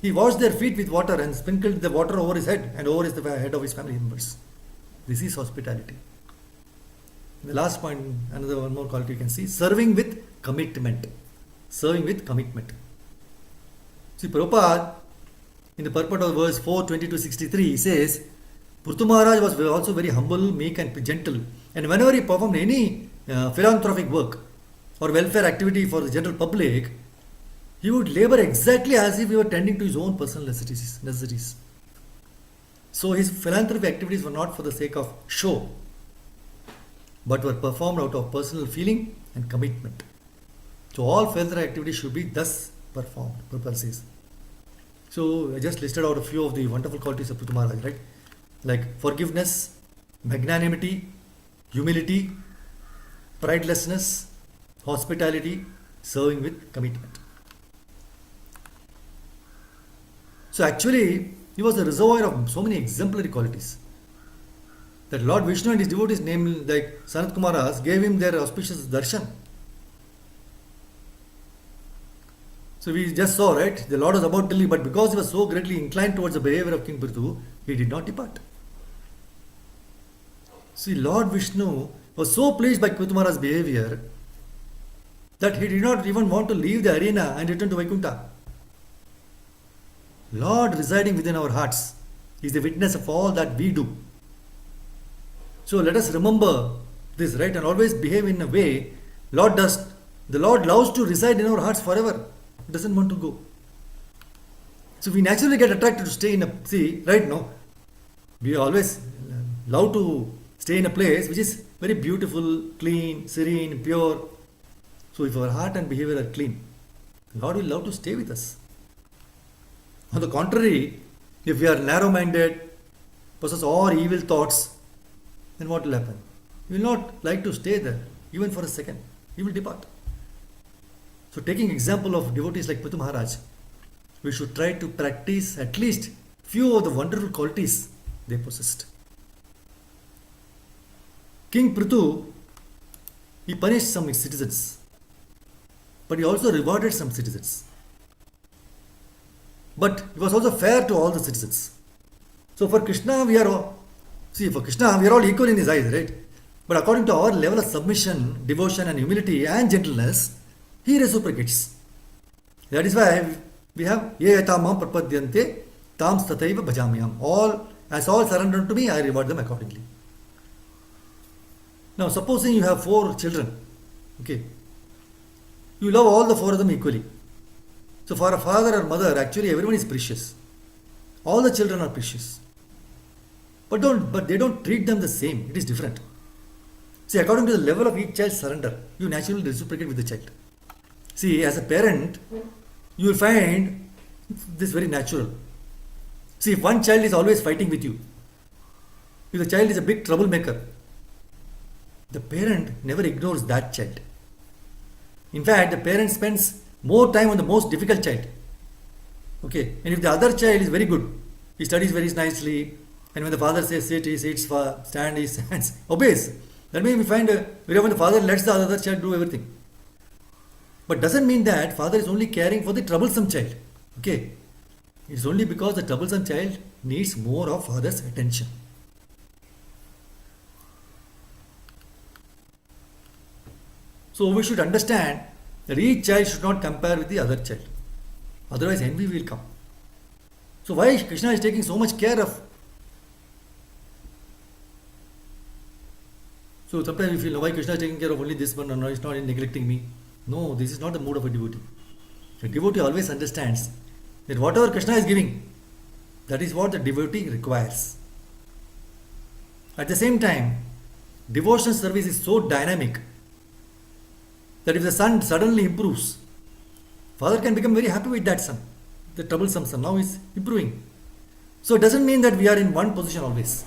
He washed their feet with water and sprinkled the water over his head and over the head of his family members. This is hospitality. The last point, another one more quality you can see, serving with commitment. Serving with commitment. See, Prabhupada, in the purport of verse 4:22-63, he says, Prithu Maharaj was also very humble, meek and gentle. And whenever he performed any philanthropic work or welfare activity for the general public, he would labor exactly as if he were tending to his own personal necessities. So his philanthropic activities were not for the sake of show, but were performed out of personal feeling and commitment. So all philanthropic activities should be thus performed, Prabhupada says. So I just listed out a few of the wonderful qualities of Prithu Maharaj, right? Like forgiveness, magnanimity, humility, pridelessness, hospitality, serving with commitment. So actually, he was a reservoir of so many exemplary qualities. that Lord Vishnu and his devotees, named like Sanat Kumaras, gave him their auspicious darshan. So we just saw, right? The Lord was about to leave, but because he was so greatly inclined towards the behavior of King Prithu, he did not depart. See, Lord Vishnu was so pleased by Kutumara's behavior that he did not even want to leave the arena and return to Vaikuntha. Lord residing within our hearts is the witness of all that we do. So let us remember this, right? And always behave in a way Lord does. The Lord loves to reside in our hearts forever. He doesn't want to go. So we naturally get attracted to stay in a, see, right now, we always love to stay in a place which is very beautiful, clean, serene, pure. So if our heart and behavior are clean, Lord will love to stay with us. On the contrary, if we are narrow-minded, possess all evil thoughts, then what will happen? You will not like to stay there, even for a second. You will depart. So taking example of devotees like Prithu Maharaj, we should try to practice at least few of the wonderful qualities they possessed. King Prithu, he punished some citizens, but he also rewarded some citizens. But he was also fair to all the citizens. So for Krishna, we are all equal in his eyes, right? But according to our level of submission, devotion and humility and gentleness, he reciprocates. That is why we have ye yata mam prapadyante tam stataiva bhajamyam. All surrender unto me, I reward them accordingly. Now supposing you have 4 children, okay, you love all the 4 of them equally. So for a father or mother, actually everyone is precious. All the children are precious. But they don't treat them the same. It is different. See, according to the level of each child's surrender, you naturally reciprocate with the child. See, as a parent, you will find this very natural. See, if one child is always fighting with you, if the child is a big troublemaker, the parent never ignores that child. In fact, the parent spends more time on the most difficult child. Okay, and if the other child is very good, he studies very nicely, and when the father says sit, he sits, stand, he stands, obeys. That means we find very often the father lets the other child do everything. But doesn't mean that father is only caring for the troublesome child. Okay, it's only because the troublesome child needs more of father's attention. So we should understand that each child should not compare with the other child. Otherwise envy will come. So why Krishna is taking so much care of? So sometimes we feel, why Krishna is taking care of only this one, no, he's not neglecting me. No, this is not the mood of a devotee. A devotee always understands that whatever Krishna is giving, that is what the devotee requires. At the same time, devotion service is so dynamic that if the son suddenly improves, father can become very happy with that son. The troublesome son now is improving. So it doesn't mean that we are in one position always.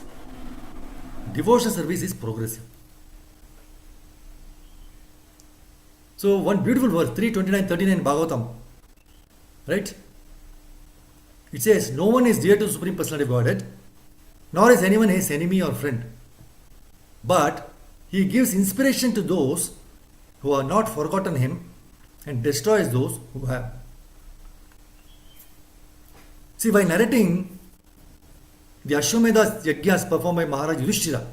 Devotion service is progressive. So one beautiful verse, 3:29-39 Bhagavatam, right? It says, no one is dear to the Supreme Personality of Godhead, nor is anyone his enemy or friend. But he gives inspiration to those who have not forgotten him and destroys those who have. See, by narrating the Ashwamedha Yajnas performed by Maharaj Yudhishthira,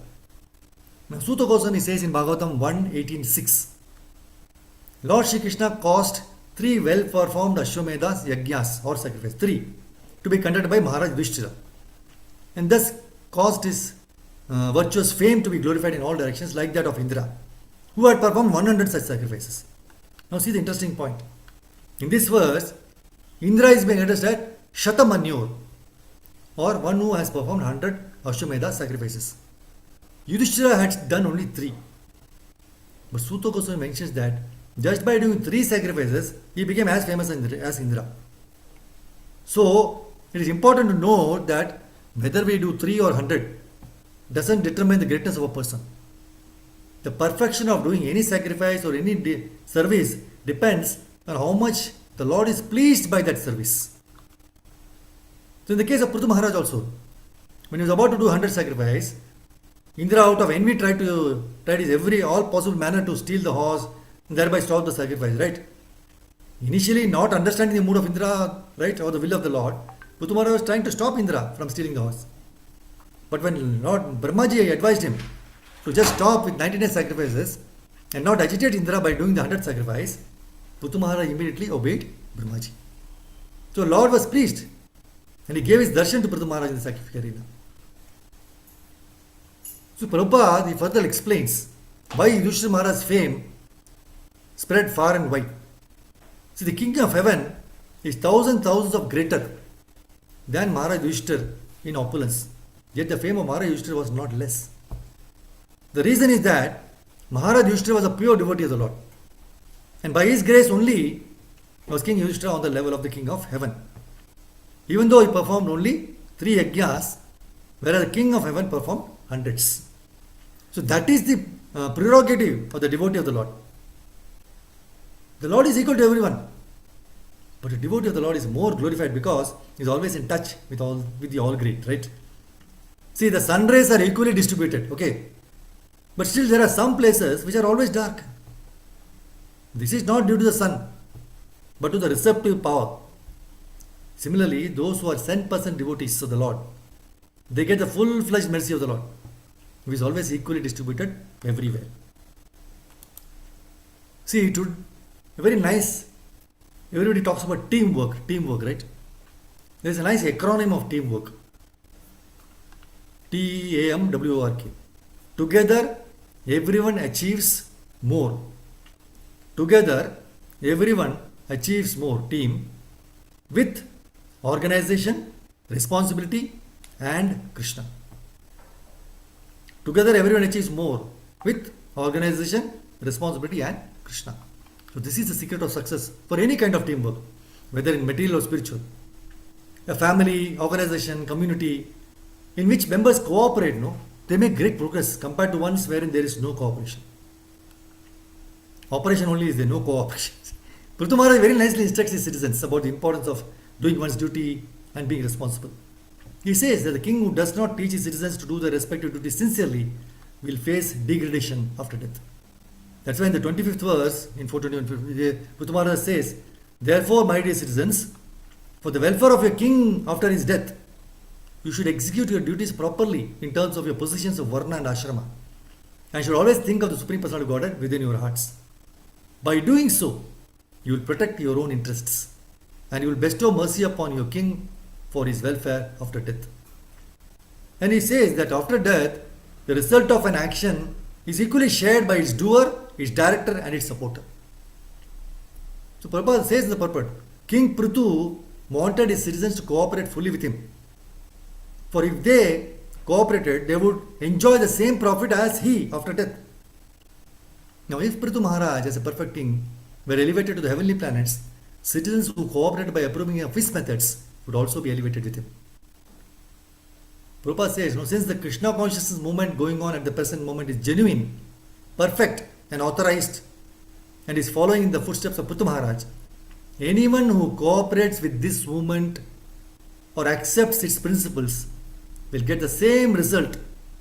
now Suta Goswami says in Bhagavatam 1.18.6, Lord Shri Krishna caused 3 well-performed Ashwamedha Yajnas or sacrifice, 3, to be conducted by Maharaj Yudhishthira, and thus caused his virtuous fame to be glorified in all directions like that of Indra, who had performed 100 such sacrifices. Now see the interesting point. In this verse, Indra is being addressed as Shatamanyur, or one who has performed 100 Ashwamedha sacrifices. Yudhishthira had done only 3. But Suta Goswami mentions that just by doing 3 sacrifices, he became as famous as Indra. So, it is important to note that whether we do 3 or 100 doesn't determine the greatness of a person. The perfection of doing any sacrifice or any service depends on how much the Lord is pleased by that service. So in the case of Prithu Maharaj also, when he was about to do 100 sacrifice, Indra, out of envy, tried his all possible manner to steal the horse and thereby stop the sacrifice, right? Initially, not understanding the mood of Indra, right, or the will of the Lord, Putumara was trying to stop Indra from stealing the horse. But when Lord Brahmaji advised him to just stop with 99 sacrifices and not agitate Indra by doing the 100th sacrifice, Putumara immediately obeyed Brahmaji. So Lord was pleased and he gave his darshan to Prithu Maharaj in the sacrificial arena. So Prabhupada he further explains why Yudhishthira Maharaj's fame spread far and wide. See, the king of heaven is thousands of greater than Maharaj Yudhishthira in opulence. Yet the fame of Maharaj Yudhishthira was not less. The reason is that Maharaj Yudhishthira was a pure devotee of the Lord. And by his grace only was King Yudhishthira on the level of the king of heaven. Even though he performed only 3 yajnas, whereas the king of heaven performed hundreds. So that is the prerogative of the devotee of the Lord. The Lord is equal to everyone. But the devotee of the Lord is more glorified because he is always in touch with the all great, right? See, the sun rays are equally distributed, okay? But still there are some places which are always dark. This is not due to the sun, but to the receptive power. Similarly, those who are 100% devotees of the Lord, they get the full-fledged mercy of the Lord, who is always equally distributed everywhere. See, very nice, everybody talks about teamwork, right? There is a nice acronym of teamwork. TAMWORK. Together, everyone achieves more. Together, everyone achieves more. Team with organization, responsibility, and Krishna. Together, everyone achieves more with organization, responsibility, and Krishna. So, this is the secret of success for any kind of teamwork, whether in material or spiritual. A family, organization, community, in which members cooperate, they make great progress compared to ones wherein there is no cooperation. Operation only is there, no cooperation. Prithu Maharaj very nicely instructs his citizens about the importance of doing one's duty and being responsible. He says that the king who does not teach his citizens to do their respective duties sincerely will face degradation after death. That's why in the 25th verse, in 421, Prithu Maharaj says, "Therefore, my dear citizens, for the welfare of your king after his death, you should execute your duties properly in terms of your positions of Varna and Ashrama, and should always think of the Supreme Personality of Godhead within your hearts. By doing so, you will protect your own interests, and you will bestow mercy upon your king for his welfare after death." And he says that after death, the result of an action is equally shared by its doer, its director, and its supporter. So Prabhupada says in the purport, King Prithu wanted his citizens to cooperate fully with him. For if they cooperated, they would enjoy the same profit as he after death. Now, if Prithu Maharaj as a perfect king were elevated to the heavenly planets, citizens who cooperated by approving of his methods would also be elevated with him. Prabhupada says, since the Krishna consciousness movement going on at the present moment is genuine, perfect, and authorized, and is following in the footsteps of Prithu Maharaj, anyone who cooperates with this movement or accepts its principles will get the same result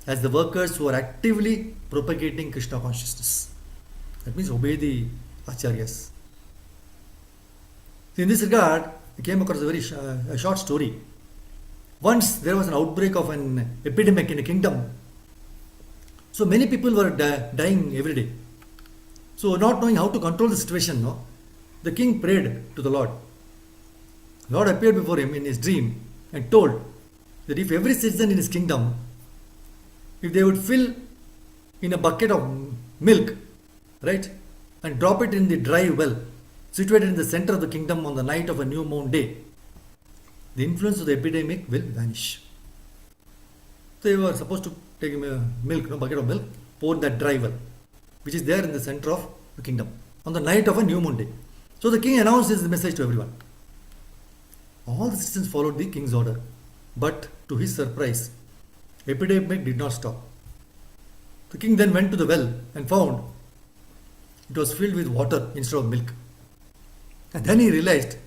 as the workers who are actively propagating Krishna consciousness. That means obey the acharyas. In this regard, I came across a short story. Once there was an outbreak of an epidemic in a kingdom. So many people were dying every day. So not knowing how to control the situation, the king prayed to the Lord. Lord appeared before him in his dream and told that if every citizen in his kingdom, if they would fill in a bucket of milk, right, and drop it in the dry well situated in the center of the kingdom on the night of a new moon day, the influence of the epidemic will vanish. So they were supposed to take a bucket of milk, pour that dry well, which is there in the center of the kingdom on the night of a new moon day. So the king announced this message to everyone. All the citizens followed the king's order, but to his surprise, epidemic did not stop. The king then went to the well and found it was filled with water instead of milk. And then he realized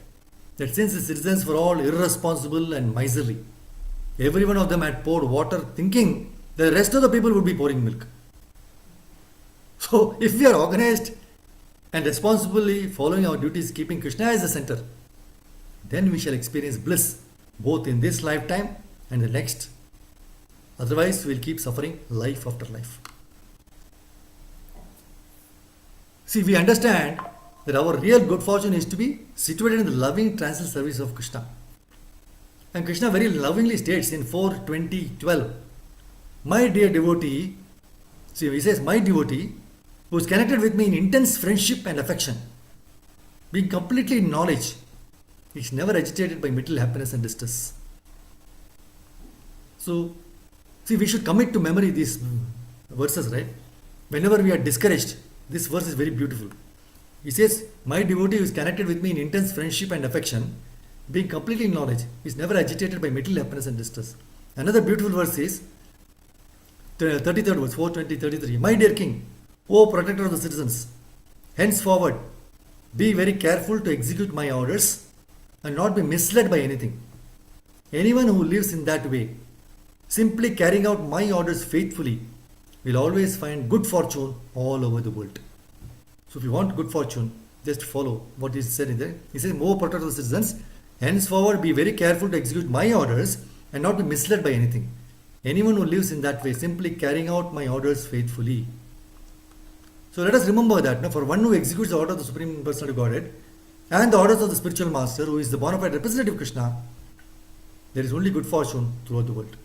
that since the citizens were all irresponsible and miserly, every one of them had poured water thinking the rest of the people would be pouring milk. So, if we are organized and responsibly following our duties, keeping Krishna as the center, then we shall experience bliss both in this lifetime and the next. Otherwise, we will keep suffering life after life. See, we understand that our real good fortune is to be situated in the loving transcendental service of Krishna. And Krishna very lovingly states in 4:20:12, my dear devotee, see, he says, my devotee, who is connected with me in intense friendship and affection, being completely in knowledge, is never agitated by material happiness and distress. So, see, we should commit to memory these verses, right? Whenever we are discouraged, this verse is very beautiful. He says, my devotee who is connected with me in intense friendship and affection, being completely in knowledge, is never agitated by material happiness and distress. Another beautiful verse is 33rd verse, 4:20:33. My dear king, O protector of the citizens, henceforward be very careful to execute my orders and not be misled by anything. Anyone who lives in that way, simply carrying out my orders faithfully, will always find good fortune all over the world. So if you want good fortune, just follow what is said in there. He says, O protector of the citizens, henceforward be very careful to execute my orders and not be misled by anything. Anyone who lives in that way, simply carrying out my orders faithfully. So let us remember that for one who executes the order of the Supreme Personality of Godhead and the orders of the spiritual master, who is the bona fide representative of Krishna, there is only good fortune throughout the world.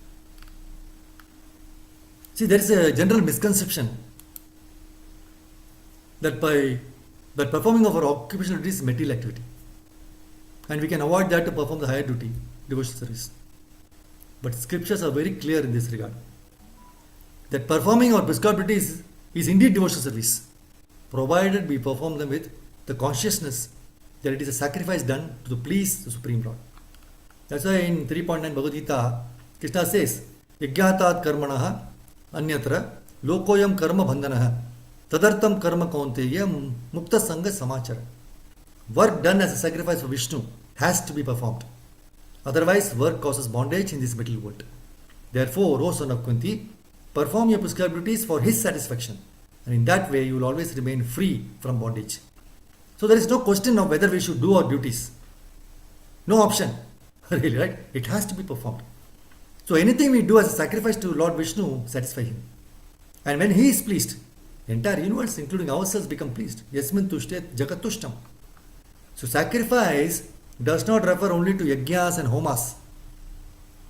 See, there is a general misconception that performing of our occupational duty is material activity, and we can avoid that to perform the higher duty, devotional service. But scriptures are very clear in this regard, that performing our prescribed duties is indeed devotional service, provided we perform them with the consciousness that it is a sacrifice done to please the Supreme Lord. That's why in 3.9 Bhagavad Gita, Krishna says, Yajnatat karmanaha anyatra lokoyam karma bandhanaha tadartam karma kaunteya mukta sangha samachara. Work done as a sacrifice for Vishnu has to be performed. Otherwise, work causes bondage in this material world. Therefore, O son of Kunti, perform your prescribed duties for his satisfaction, and in that way you will always remain free from bondage. So there is no question of whether we should do our duties. No option. Really, right? It has to be performed. So anything we do as a sacrifice to Lord Vishnu satisfies him. And when he is pleased, the entire universe, including ourselves, become pleased. Yasmin tushtet jagat tushtam. So sacrifice does not refer only to yajnas and homas,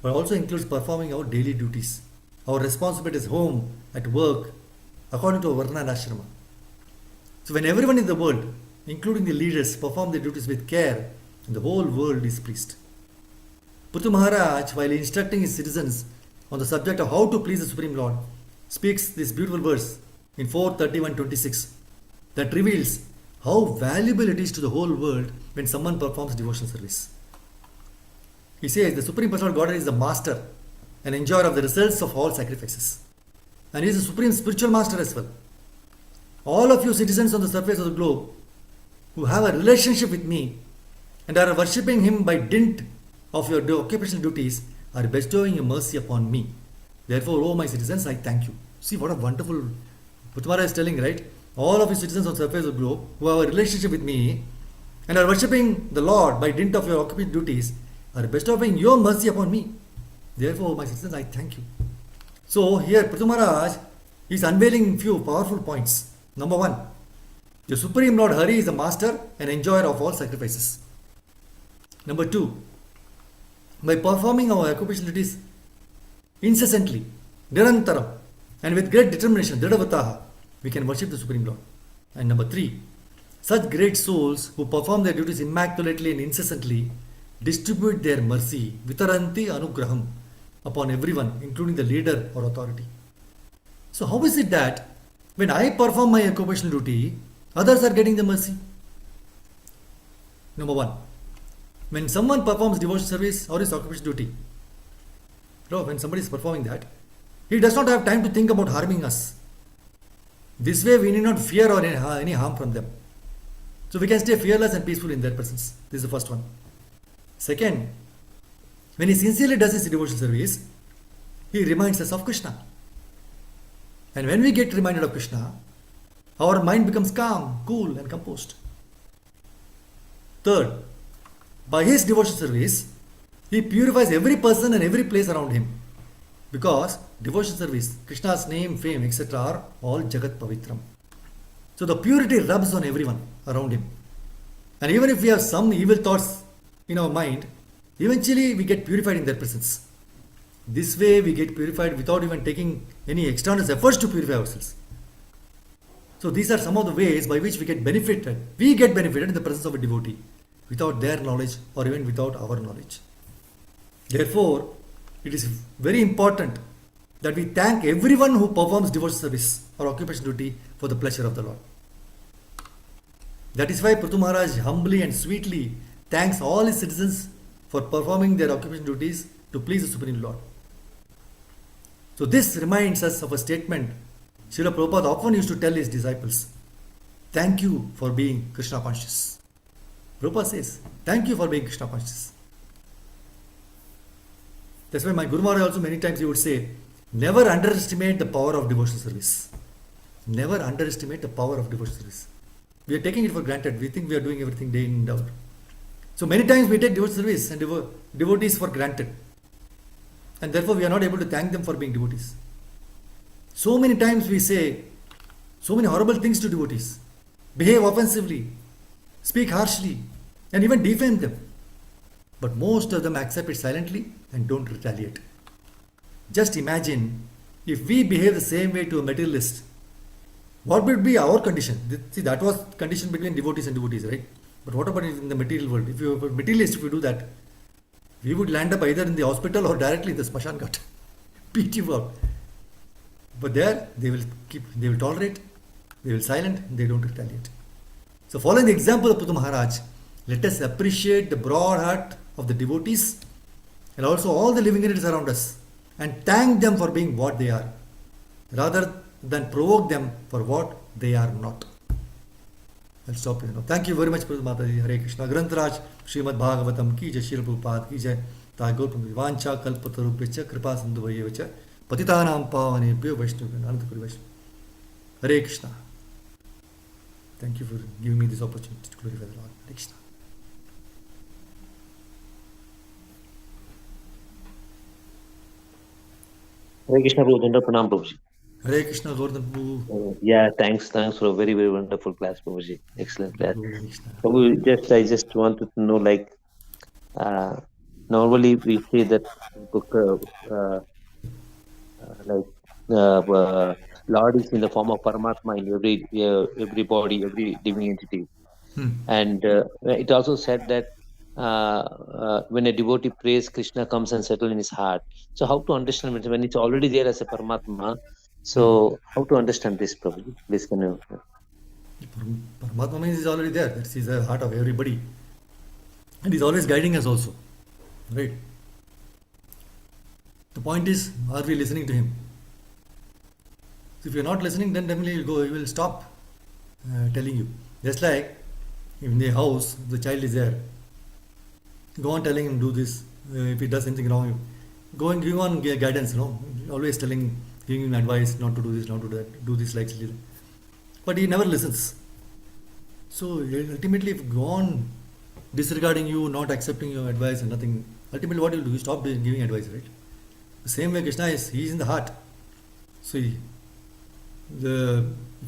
but also includes performing our daily duties, our responsibilities home, at work, according to our varna and ashrama. So when everyone in the world, including the leaders, perform their duties with care, the whole world is pleased. Prithu Maharaj, while instructing his citizens on the subject of how to please the Supreme Lord, speaks this beautiful verse in 4:31-26 that reveals how valuable it is to the whole world when someone performs devotional service. He says the Supreme Personality of Godhead is the master and enjoyer of the results of all sacrifices. And he is the Supreme Spiritual Master as well. All of you citizens on the surface of the globe who have a relationship with me and are worshipping him by dint of your occupational duties are bestowing your mercy upon me. Therefore, O my citizens, I thank you. See what a wonderful Putmara is telling, right? All of you citizens on the surface of the globe who have a relationship with me and are worshipping the Lord by dint of your occupational duties are bestowing your mercy upon me. Therefore, O my citizens, I thank you. So here Prithu Maharaj is unveiling few powerful points. Number one, the Supreme Lord Hari is the master and enjoyer of all sacrifices. Number two, by performing our occupational duties incessantly, nirantaram, and with great determination, dridavataha, we can worship the Supreme Lord. And number three, such great souls who perform their duties immaculately and incessantly distribute their mercy, vitaranti anugraham, upon everyone, including the leader or authority. So how is it that when I perform my occupational duty, others are getting the mercy? Number one, when someone performs devotional service or his occupational duty, when somebody is performing that, he does not have time to think about harming us. This way we need not fear or any harm from them. So we can stay fearless and peaceful in their presence. This is the first one. Second, when he sincerely does his devotional service, he reminds us of Krishna. And when we get reminded of Krishna, our mind becomes calm, cool, and composed. Third, by his devotional service, he purifies every person and every place around him. Because devotional service, Krishna's name, fame, etc. are all Jagat Pavitram. So the purity rubs on everyone around him. And even if we have some evil thoughts in our mind, eventually we get purified in their presence. This way we get purified without even taking any external efforts to purify ourselves. So these are some of the ways by which we get benefited. We get benefited in the presence of a devotee without their knowledge or even without our knowledge. Therefore, it is very important that we thank everyone who performs devotional service or occupation duty for the pleasure of the Lord. That is why Prithu Maharaj humbly and sweetly thanks all his citizens for performing their occupation duties to please the Supreme Lord. So this reminds us of a statement Srila Prabhupada often used to tell his disciples, thank you for being Krishna conscious. Prabhupada says, thank you for being Krishna conscious. That's why my Guru Maharaj also many times he would say, never underestimate the power of devotional service. Never underestimate the power of devotional service. We are taking it for granted. We think we are doing everything day in and out. So many times we take devotional service and devotees for granted. And therefore we are not able to thank them for being devotees. So many times we say so many horrible things to devotees, behave offensively, speak harshly, and even defame them. But most of them accept it silently and don't retaliate. Just imagine if we behave the same way to a materialist, what would be our condition? See, that was condition between devotees and devotees, right? But what about in the material world? If you are a materialist, if you do that, we would land up either in the hospital or directly in the Smashan Ghat. Beat you out. But there, they will tolerate, they will silent, they don't retaliate. So following the example of Prithu Maharaj, let us appreciate the broad heart of the devotees and also all the living entities around us and thank them for being what they are, rather than provoke them for what they are not. I'll stop here now. Thank you very much, Prabhu Mataji. Hare Krishna. Grantaraj, Srimad Bhagavatam ki jai, Srila Prabhupada ki jai. Tagore Vancha Kalpatarubhya Kripa Sindhu Vayevacha Patitanam Pavanebhyo Vaishnavyo Anantapuri Vaishnava. Hare Krishna. Thank you for giving me this opportunity to glorify the Lord. Hare Krishna. Hare Krishna Prabhu, Danda Pranam Prabhuji. Hare Krishna, Gordon Prabhu. Yeah, thanks for a very, very wonderful class, Prabhuji. Excellent class. Hare Krishna. Prabhu, I just wanted to know, like, normally we say that Lord is in the form of Paramatma in every body, every living entity. And it also said that when a devotee prays, Krishna comes and settles in his heart. So how to understand it when it's already there as a Paramatma? So how to understand this, Prabhuji? Please can you? Paramatma means is already there. That is the heart of everybody. And he's always guiding us also. Right? The point is, are we listening to him? So if you're not listening, then definitely he will stop telling you. Just like in the house, the child is there. Go on telling him do this. If he does anything wrong, go and give on guidance, always giving him advice not to do this, not to do that, do this like this. But he never listens. So ultimately, if you go on disregarding you, not accepting your advice and nothing, ultimately what you do, you stop giving advice, right? The same way Krishna is, he is in the heart. So if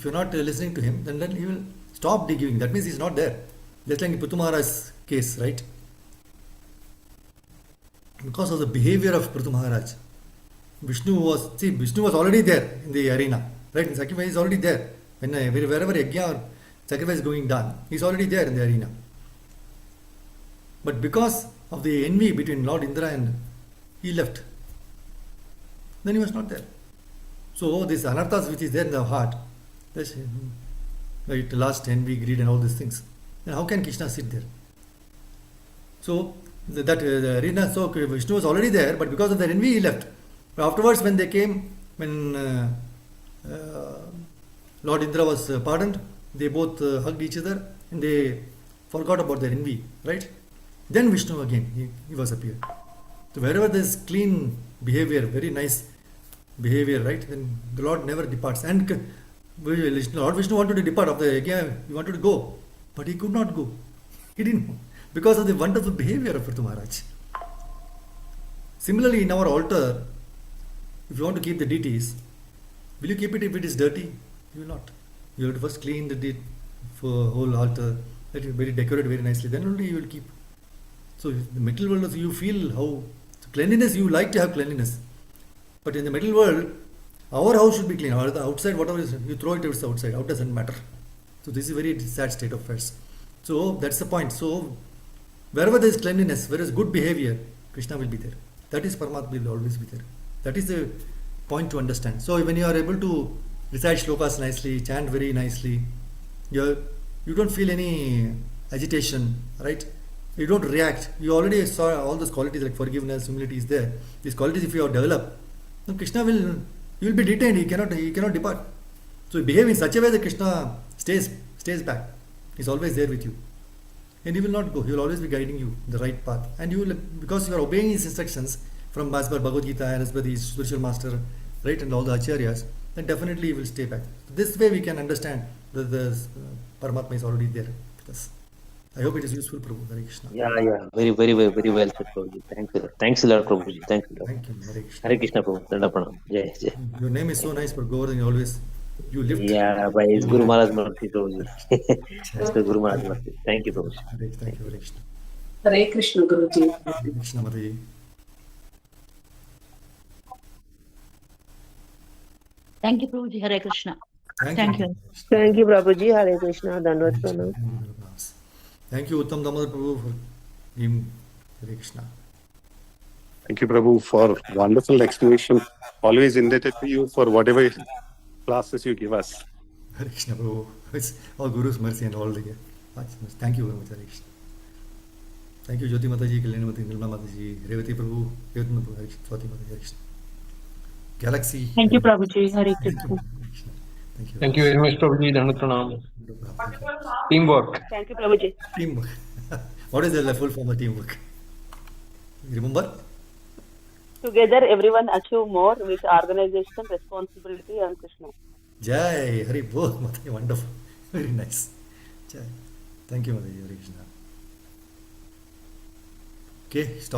you're not listening to him, then he will stop giving. That means he's not there. Just like in Prithu Maharaj's case, right? Because of the behavior of Prithu Maharaj, Vishnu was already there in the arena, right? In sacrifice, he's already there. Wherever yajna or sacrifice is going down, he's already there in the arena. But because of the envy between Lord Indra and he left, then he was not there. So this anarthas which is there in the heart, right, lust, envy, greed and all these things, then how can Krishna sit there? So the arena, so Vishnu was already there, but because of their envy he left. But afterwards when they came, when Lord Indra was pardoned, they both hugged each other and they forgot about their envy, right? Then Vishnu again, he was appeared. So wherever there is clean behavior, very nice behavior, right? Then the Lord never departs. And Lord Vishnu wanted to depart of the yajna, he wanted to go, but he could not go. He didn't, because of the wonderful behavior of Prithu Maharaj. Similarly, in our altar, if you want to keep the deities, will you keep it if it is dirty? You will not. You have to first clean the for whole altar, let it very decorate very nicely. Then only you will keep. So in the metal world, also you feel how cleanliness. You like to have cleanliness, but in the metal world, our house should be clean. Or the outside, whatever is, you throw it outside. Out doesn't matter. So this is a very sad state of affairs. So that's the point. So wherever there is cleanliness, where is good behavior, Krishna will be there. That is Paramatma will always be there. That is the point to understand. So when you are able to recite shlokas nicely, chant very nicely, you don't feel any agitation, right? You don't react. You already saw all those qualities like forgiveness, humility is there. These qualities, if you have developed, then Krishna will, you will be detained. He cannot depart. So you behave in such a way that Krishna stays back. He's always there with you, and he will not go. He will always be guiding you the right path, and you will, because you are obeying his instructions from as per Bhagavad Gita and as per the spiritual master, right, and all the acharyas, then definitely he will stay back. This way we can understand that the Paramatma is already there with us. I hope it is useful, Prabhu. Hare Krishna. Yeah. Very well said, Prabhuji. Thanks a lot, Prabhuji. Thanks a lot. Thank you. Hare Krishna. Hare Krishna, Prabhu. Danda pranam. Jai. Your name is so nice, but Govardhan, you always you lift. Yeah, by His Guru Maharaj Mercy, Prabhuji. As per Guru Maharaj Mercy. Thank you, Prabhuji. Thank you, Hare Krishna. Hare Krishna, Guruji. Hare Krishna, Mataji. Thank you, Prabhuji. Hare Krishna. Thank Thank you. you. Thank you, Prabhuji. Hare Krishna. Dandavat pranam. Thank you, Uttam Damodar Prabhu, for giving Hare Krishna. Thank you, Prabhu, for wonderful explanation. Always indebted to you for whatever classes you give us. Hare Krishna, Prabhu. It's all Guru's mercy and all the thank you very much, Hare Krishna. Thank you, Jyoti Mataji, Kalyani Mataji, Nirmala Mataji, Revati Prabhu, Revati Prabhu, Hare Krishna, Swati Mataji, Hare Krishna. Galaxy. Thank you, Prabhuji. Hare Thank you, Krishna. Hare Krishna. Thank you. Thank you very much, Prabhuji. Dandavat pranam. Teamwork. Thank you, Prabhuji. Teamwork. What is the full form of teamwork? You remember? Together, everyone achieve more with organization, responsibility, and Krishna. Jai, Hari Bol, Mataji, wonderful. Very nice. Jai. Thank you, Mataji, Hare Krishna. Okay, stop.